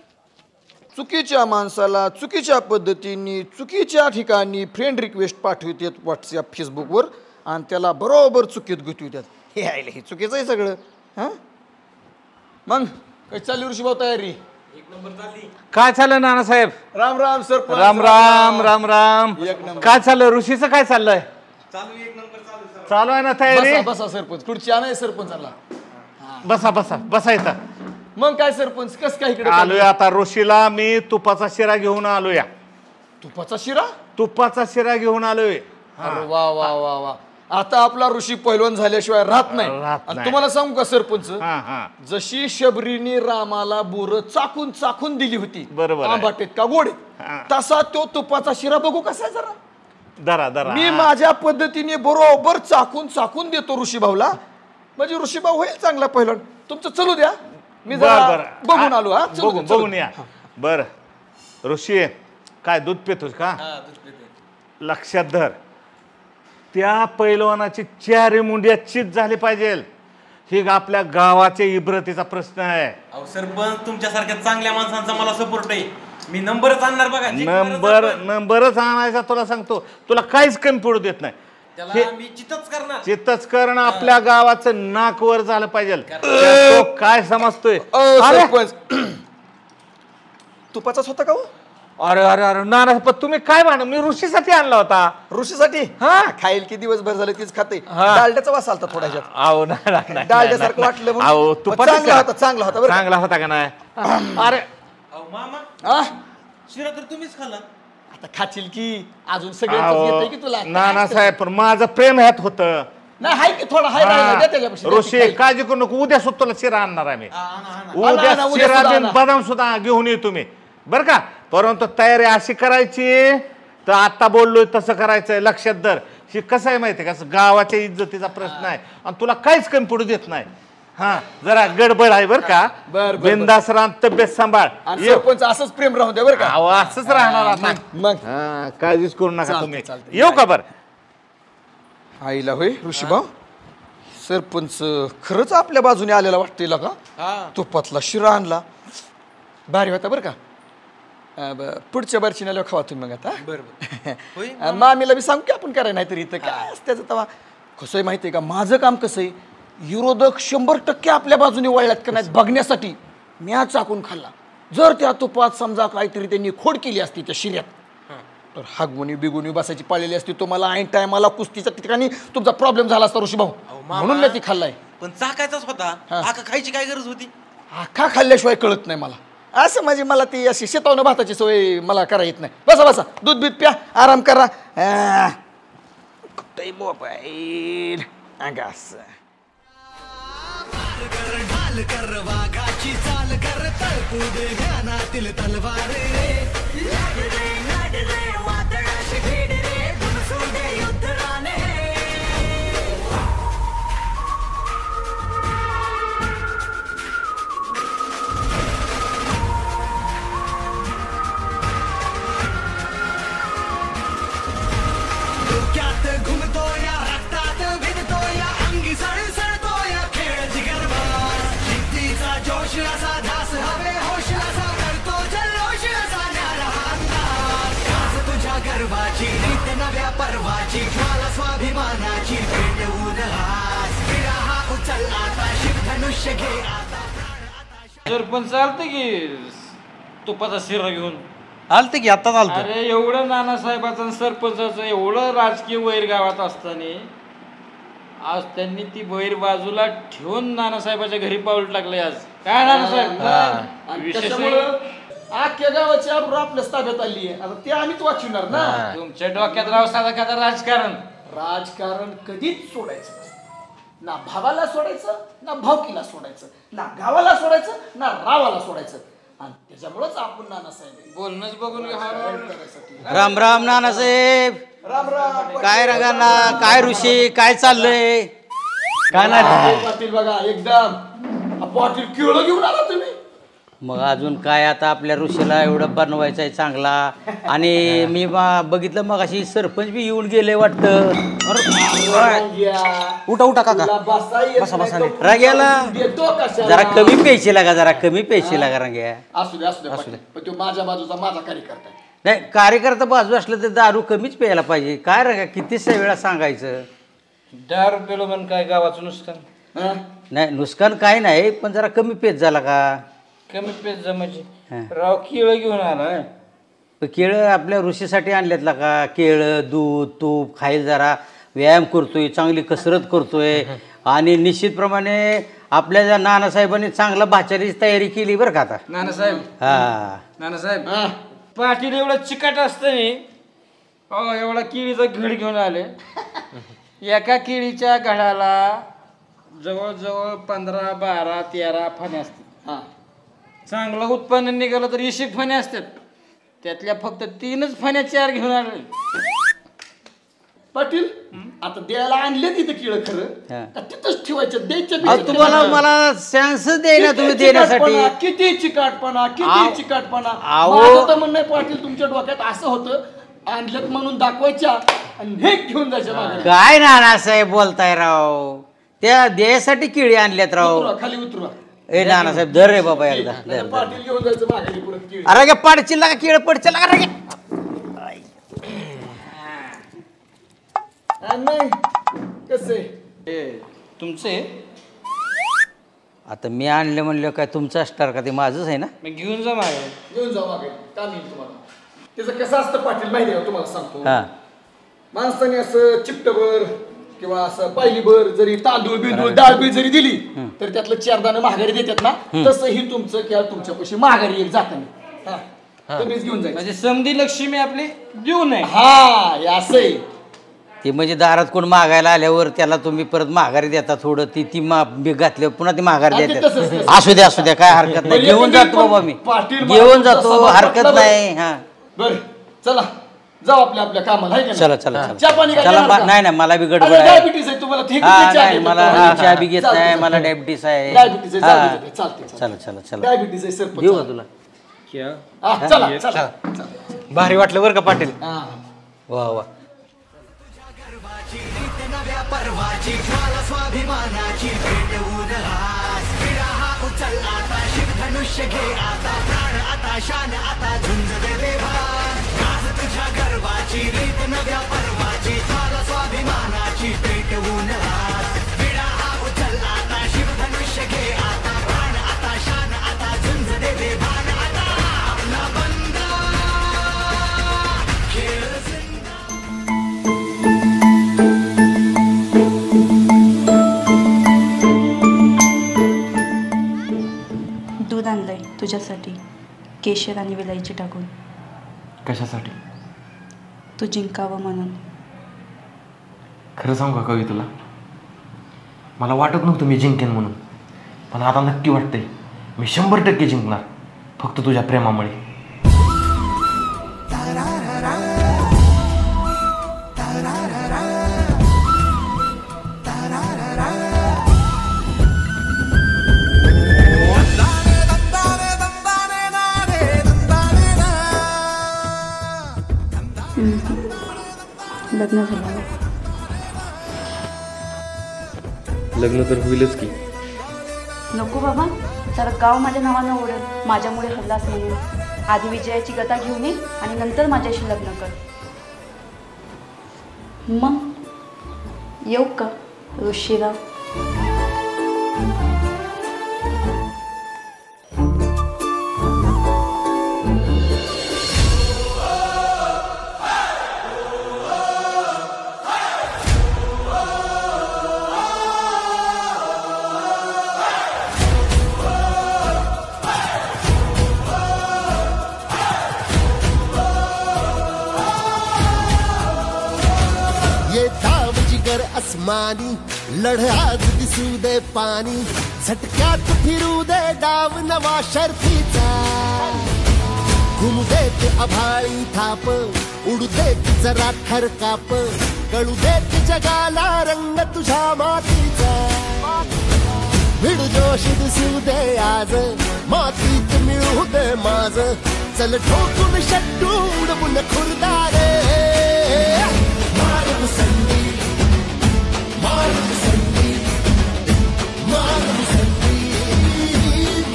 चुकीच्या माणसाला चुकीच्या पद्धतीने चुकीच्या ठिकाणी फ्रेंड रिक्वेस्ट पाठवतात व्हॉट्सअप फेसबुकवर आणि त्याला बरोबर चुकीत गुंतवतात. हे आहे हे चुकीचं आहे सगळं. हां मग काय चालली ऋषीभाऊ तयारी? काय चाललं नानासाहेब? राम राम सरपंच. राम राम राम राम. काय चाललं ऋषीचं? काय चाललंय? चालू आहे ना तयारी? बसा सरपंच. खुर्ची आणाय सरपंचाला. बसा बसा बसा येतं. मग काय सरपंच कस काय इकडे आलोय आता ऋषीला मी तुपाचा शिरा घेऊन आलोया. तुपाचा शिरा? तुपाचा शिरा घेऊन आलोय. अरे वा वा वा वा. आता आपला ऋषी पैलवान झाल्याशिवाय राहत नाही. आणि तुम्हाला सांगू का सरपंच, जशी शबरीने रामाला बोर चाकून चाकून दिली होती बरोबर आहे. आंबाटेत का गोडीत, तसा तो तुपाचा शिरा बघू कसा आहे जरा. दरा दरा मी माझ्या पद्धतीने बरोबर चाकून चाकून देतो ऋषी भाऊला, म्हणजे ऋषी भाऊ होईल चांगला पैलवान. तुमचं चलू द्या, मी जरा बघून आलो. हा बघून या. बर ऋषी काय दूध पितोस का? लक्षात धर, त्या पैलवानाची 4 मुंड्या चित झाली पाहिजे. ही आपल्या गावाच्या इब्रतीचा प्रश्न आहे. अहो सरपंच, तुमच्यासारख्या चांगल्या माणसांचा मला सपोर्ट आहे. मी नंबरच आणणार बघा. नंबरच आणायचा तुला सांगतो. तुला काहीच कमी पडू देत नाही. मी चितच करणार. चित्तच करणं आपल्या गावाचं नाक वर झालं पाहिजे. तो काय समजतोय? तुपाचाच होता का? अरे अरे अरे नाना, पण तुम्ही काय म्हणा, मी ऋषीसाठी आणला होता. ऋषीसाठी? हा, खाईल की दिवसभर झाले तीच खाते. डालड्याचा वास आलता थोडा ह्याच्यात. अहो नाही, डालड्यासारखं वाटलं म्हणून. अहो तुपाचा चांगला होता, चांगला होता बरं. चांगला होता का नाही? अरे मामा, शिरा तर तुम्हीच खाल्ला. आता खाशील की अजून सगळं की तुला. नाना साहेब, पण माझं प्रेम ह्यात होतं. नाही हाय की थोडा हाय राहिला द्या त्याच्यापाशी. ऋषी काळजी करू नको, उद्या सुद्धा तुला शिरा आणणार आहे मी. उद्या शिरा बिन बदाम सुद्धा घेऊन ये तुम्ही बरं का. परंतु तयारी अशी करायची, तर आता बोललोय तसं करायचंय. लक्षात धर, ही कसं आहे माहितीये का, गावाच्या इज्जतीचा प्रश्न आहे आणि तुला काहीच कमी पडू देत नाही. हा, जरा गडबड आहे बरं का. बिंदास राम, तब्येत सांभाळ. सरपंच असंच प्रेम राहू दे बरं का. असंच राहणार आता. मग काळजीच करू नका तुम्ही. येऊ का बरं? आईला होय ऋषीभाऊ, सरपंच खरंच आपल्या बाजूने आलेला वाटतंय का. तुपातला शिरा आणला, भारी होता बरं का. पुढच्या वर्षी नेल्यावर खावा तुम्ही मग. आता बरोबर मामीला बी सांगू की आपण करायला, नाही तरी इथं काय त्याचं तवा. कसं आहे माहिती आहे का, माझं काम कसं आहे, विरोधक 100% आपल्या बाजूने वळल्यात का नाही बघण्यासाठी म्या चाकून खाल्ला. जर त्या तुपात समजा काहीतरी त्यांनी खोड केली असती त्या शिऱ्यात, तर हागवणी बिगुणी बसायची पाळलेली असती. तुम्हाला ऐन टायमाला कुस्तीच्या ठिकाणी तुमचा प्रॉब्लेम झाला असता ऋषीभाऊ, म्हणून मी ती खाल्लाय. पण चाकायचाच होता, आका खायची काय गरज होती? आखा खाल्ल्याशिवाय कळत नाही मला. असं म्हणजे मला ती अशी शेतावनं भाताची सवय मला करा येत नाही. बसा बसा, दूध बीत प्या, आराम करा. मोबाईल ढाल कर वाघाची चाल कर, तळकूद ध्यानातील तलवार रे. लाड रे वादळाशी भीड रे, धुमसुंडे युद्धराने. डोक्यात घुमतो या, रक्तात भिजतो या, अंगी सळसळतो या खेळ जिगरबाज. जिद्दीचा जोश असा, ध्यास हवे होश असा, करतो जल्लोष असा न्यारा अंदाज. काज तुझ्या गर्वाची, रीत नव्या पर्वाची, ज्वाला स्वाभिमानाची, पेटवून हास. विडा हा उचलला आता, शिवधनुष्य घे आता. सरपंच चालतं की तुपाचा शिरा घेऊन आलते की आता चालतं. अरे एवढं नानासाहेबाचं आणि सरपंचाचं एवढं राजकीय वैर गावात असताना आज त्यांनी ती वैर बाजूला ठेवून नानासाहेबाच्या घरी पाऊल टाकलंय. आज काय नानासाहेब त्याच्यामुळं अख्ख्या गावाची आबरू आपल्याच ताब्यात आली आहे. आता ते आम्हीच वाचवणार ना. तुमच्या डोक्यात राव साधा का राजकारण. राजकारण कधीच सोडायचं नसतं. ना भावाला सोडायचं, ना भावकीला सोडायचं, ना गावाला सोडायचं, ना रावाला सोडायचं. आणि त्याच्यामुळेच आपण नानासाहेब बोलणंच बघून राम राम नानासाहेब. राम राम. काय रंगाना, काय ऋषी, काय चाललंय? काय नाही पाटील बघा, एकदम पाटील केळं घेऊन आला तुम्ही. मग अजून काय, आता आपल्या ऋषीला एवढं बनवायचं आहे चांगला. आणि मी बघितलं मग अशी सरपंच बी येऊन गेले वाटतं. उठा उठा काका, बसा बसा. राग्याला जरा कमी प्यायची लागा, जरा कमी प्यायची लागा रांग्या. असू दे असू दे, पण तो माझ्या बाजूचा माझा कार्यकर्ता आहे. नाही, कार्यकर्ता बाजू असलं तर दारू कमीच प्यायला पाहिजे. काय रांगा, कितीच वेळा सांगायचं. दारू पेलो म्हणून काय गावाचं नुकसान? नाही नुकसान काय नाही, पण जरा कमी पेत झाला का. कमी पेत जमायची. राव केळं घेऊन आलाय. केळं आपल्या ऋषीसाठी आणल्यात का. केळं, दूध, तूप खायला, जरा व्यायाम करतोय, चांगली कसरत करतोय. आणि निश्चितप्रमाणे आपल्या ज्या नानासाहेबांनी चांगला भाचारीची तयारी केली बरं का आता. नानासाहेब, हा नानासाहेब, पाटील एवढं चिकट असतं हो एवढा केळीचा घड घेऊन आले. एका केळीच्या घडाला जवळजवळ 15, 12, 13 फण्या असतात. चांगलं उत्पन्न निघालं तर 20 फण्या असतात. त्यातल्या फक्त 3च फण्या 4 घेऊन आले. पाटील आता द्यायला आणले तिथे किळ खरं का तिथंच ठेवायचं द्यायच्या तुम्हाला मला चान्स देईना तुम्ही देण्यासाठी. किती चिकाटपणा किती चिकाटपणा. म्हणणं आहे पाटील तुमच्या डोक्यात असं होतं आणल्यात म्हणून दाखवायच्या आणि हे घेऊन जायचं. काय नानासाहेब बोलताय राव. त्या द्यायसाठी केळी आणल्यात राव. खाली उतरा. ए नानासाहेब धर रे बाबा एकदा. पाटील घेऊन जायचं माघारी परत केळी. अरे गे पाडचिल्ला का केळ पडचिल्ला का रे. नाही कसे तुमचे आता मी आणले म्हणलं काय तुमचं असणार का ते माझंच आहे ना. मी घेऊन जा मागे. घेऊन जा मागे का मी तुम्हाला त्याचं कसं असतं पाटील माहिती आहे तुम्हाला सांगतो. माणसाने असं चिपटभर किंवा असं पायलीभर जरी तांदूळ बिंदूळ डाळ बी जरी दिली तर त्यातलं 4 दाणे महागारी देतात ना. तसंही तुमचं किंवा तुमच्या पैसे महागारी एक जाताना तुम्हीच घेऊन जायचं. म्हणजे समधी लक्ष्मी आपली देऊ नये. हा असं ते म्हणजे दारात कोण मागायला आल्यावर त्याला तुम्ही परत माघारी देता थोडं ती घातल्यावर पुन्हा ती माघारी देतात. असू द्या काय हरकत नाही. घेऊन जातो बाबा मी घेऊन जातो हरकत नाही. हा बर चला जाऊ आपल्या कामाला. चला नाही मला बी गडबड आहे. डायबिटीस आहे तुम्हाला. नाही मला चहा बी घेत नाही. मला डायबिटीस आहे. चला डायबिटीस आहे सर. घेऊ का तुला. चला भारी वाटलं बरं का पाटील. वा वा नव्या पर्वाची ज्वाला स्वाभिमानाची पेटवून हास विराहा उचल आता शिवधनुष्य घे आता प्राण आता शान आता झुंज दे देवान गाज तुझ्या गर्वाची रीत नव्या पर्वाची ज्वाला स्वाभिमानाची पेटवून हास विराहा उचल आता शिवधनुष्य घे आता प्राण आता शान आता झुंज दे देवान आता आपला बंदा खेळ दूध आणलंय तुझ्यासाठी केशर आणि विलायची टाकून. कशासाठी. तू जिंकावं म्हणून. खरं सांगू का कवी तुला मला वाटत नव्हतं मी जिंकेन म्हणून पण आता नक्की वाटतंय मी 100% जिंकणार फक्त तुझ्या प्रेमामुळे. लग्न झालं. लग्न तर होईलच की. नको बाबा सारं गाव माझ्या नावानं ओढेल माझ्यामुळे हल्लास म्हणून. आधी विजयाची गदा घेऊन ये आणि नंतर माझ्याशी लग्न कर. मग येऊ का ऋषीराव. आसमानी लढ आज दिसू दे पाणी झटक्यात फिरू दे डाव नवा शर्फीचा घुमू देत आभाळी थाप उडू देत जरा थरकाप कळू देत जगाला रंग तुझ्या मातीचा भिड जोश दिसू दे आज मातीत मिळू दे माझ चल ठोकून शट्टू उडवून खुरदारे मार मुसंडी मार मुसंडी मार मुसंडी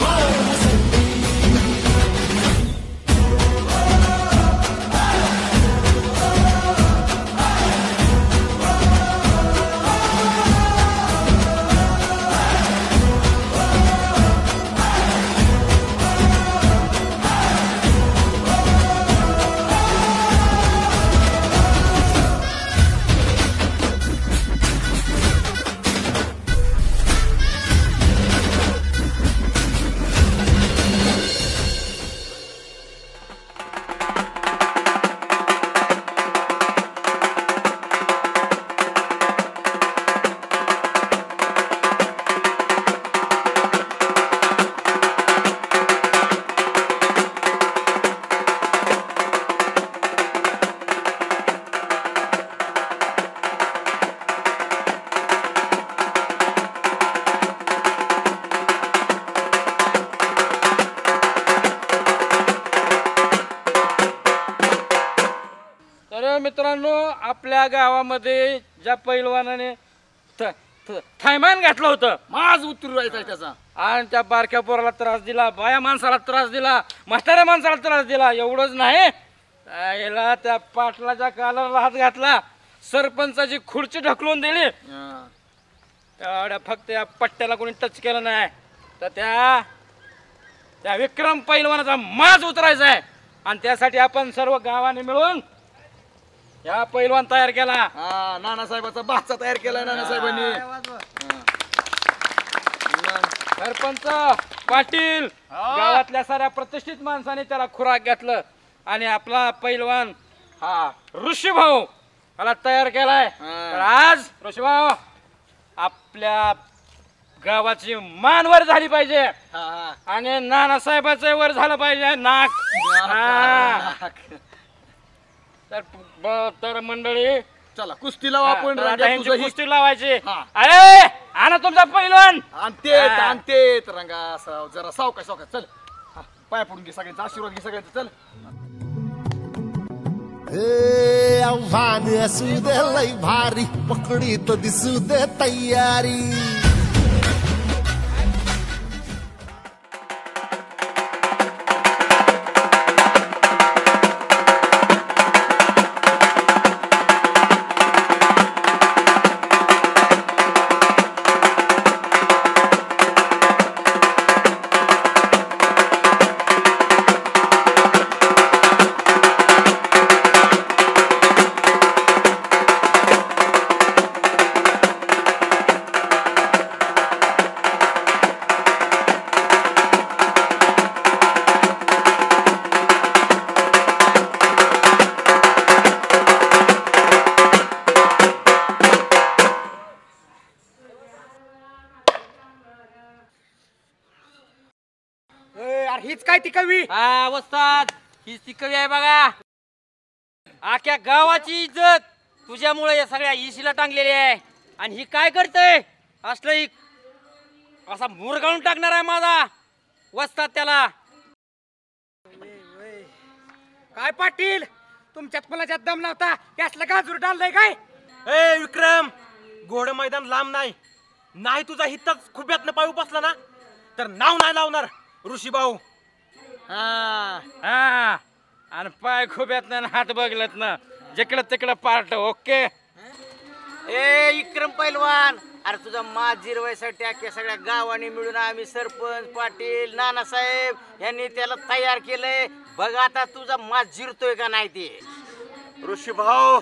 मार मुसंडी तर मित्रांनो आपल्या गावामध्ये ज्या पैलवानाने थैमान घातलं होतं, माझ उतरू राहायचा त्याचा, आणि त्या बारक्या पोराला त्रास दिला, बाया माणसाला त्रास दिला, म्हाताऱ्या माणसाला त्रास दिला, एवढंच नाही याला त्या पाटलाच्या कालाला हात घातला, सरपंचाची खुर्ची ढकलून दिली, एवढ्या फक्त या पट्ट्याला कोणी टच केलं नाही तर त्या विक्रम पैलवानाचा माज उतरायचा आहे. आणि त्यासाठी आपण सर्व गावाने मिळून या पैलवान तयार केला. नानासाहेबाचा भाचा तयार केलाय नानासाहेबांनी. सरपंच पाटील गावातल्या साऱ्या प्रतिष्ठित माणसाने त्याला खुराक घातलं आणि आपला पैलवान हा ऋषीभाऊ याला तयार केलाय. तर आज ऋषीभाऊ आपल्या गावाची मान वर झाली पाहिजे आणि नानासाहेबाचं वर झालं पाहिजे नाक. तर मंडळी चला कुस्ती लावा आपण. कुस्ती लावायची. अरे आणा तुमचा पैलवान. आणते रंगा जरा सावकाश सावकाश. चल पाय पडून घे सगळ्यांचा आशीर्वाद घे सगळ्यांचा. चल आव्हान असू दे लय भारी पकडीत दिसू दे तयारी. हीच काय ती कवी? हा वस्ताद, हीच ती कवी आहे बघा. आख्या गावाची इज्जत तुझ्यामुळे या सगळ्या इशीला टांगलेली आहे. आणि ही काय करते असलं असा मुरगाळून टाकणार आहे माझा वस्ताद त्याला. काय पाटील तुमच्यात कोणाच्यात दम नव्हता त्यातलं गाजूर डाललंय काय? ए विक्रम, घोडं मैदान लांब नाही तुझा हितच खुब्यातनं पाय बसला ना तर नाव नाही लावणार ऋषी भाऊ. आणि पाय खुब्यात ना हात बघलत ना जिकडं तिकडं पार्ट. ओके ए विक्रम पैलवान, अरे तुझा माज जिरवायसाठी अख्ख्या सगळ्या गावाने मिळून आम्ही सरपंच पाटील नानासाहेब यांनी त्याला तयार केलंय. बघ आता तुझा माज जिरतोय का नाही ते. ऋषी भाऊ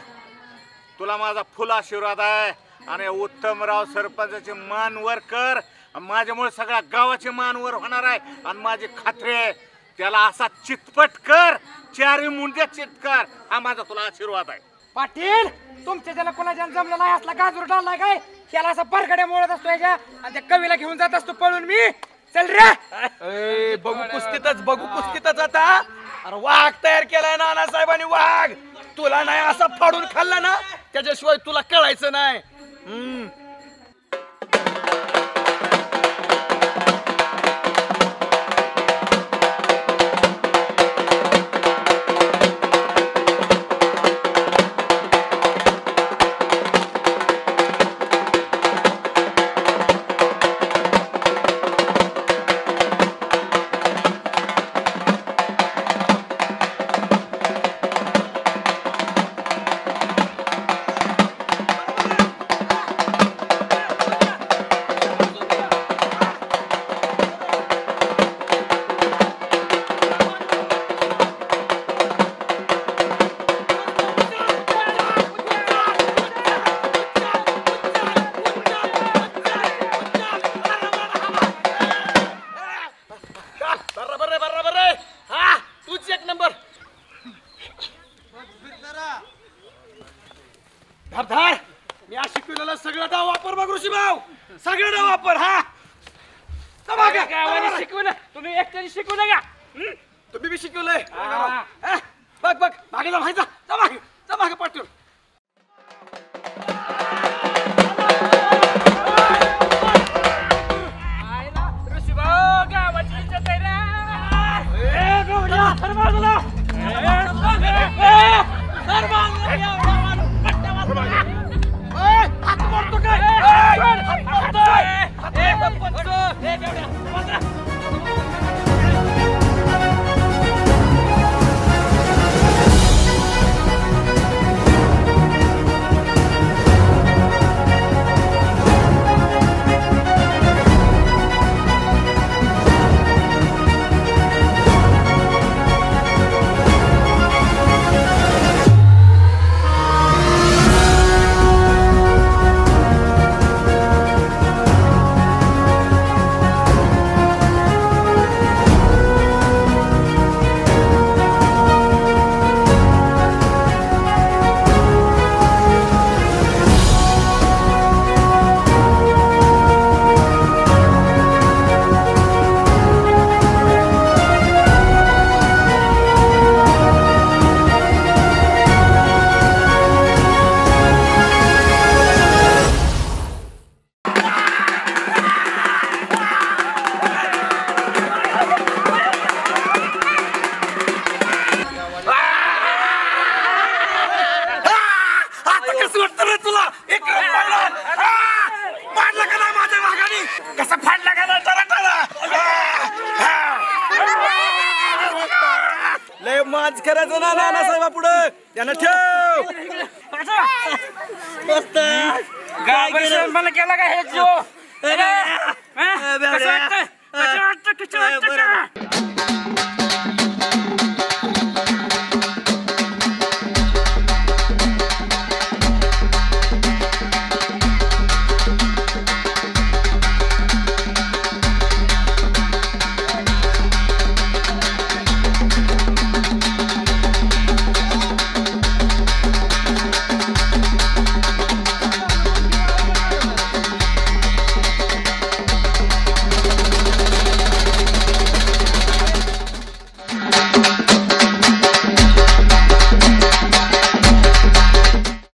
तुला माझा फुल आशीर्वाद आहे आणि उत्तमराव सरपंचाचे मान वर कर. माझ्यामुळे सगळ्या गावाचे मान वर होणार आहे आणि माझी खात्री आहे त्याला असा चितपट कर, चारी मुंड्या चितकर. हा माझा तुला आशीर्वाद आहे. पाटील तुमच्या ज्याला कोणाच्या जमलं नाही असला गाजूर डाललाय काय? त्याला असं परगड्या मोळत असतो याच्या आणि त्या कवीला घेऊन जात असतो पळून मी. चल रे बघू कुस्तीतच आता. अरे वाघ तयार केलाय नानासाहेबांनी. वाघ तुला नाही असा फाडून खाल्ला ना त्याच्याशिवाय तुला कळायचं नाही. धार मी आज शिकवलेला सगळं डाव वापर बघ ऋषी भाऊ. सगळं डाव वापर. गावाने शिकवलं तुम्ही एकट्याने शिकवलं का? तुम्ही बी शिकवलंय. बघ मागे जा मागे पाठवून. ऋषीभाऊ गावाची इज्जत आहे रे. करायचं ना नानासाहेबा पुढे त्यानं ठेव मला केला का हे जो कसं वाटतं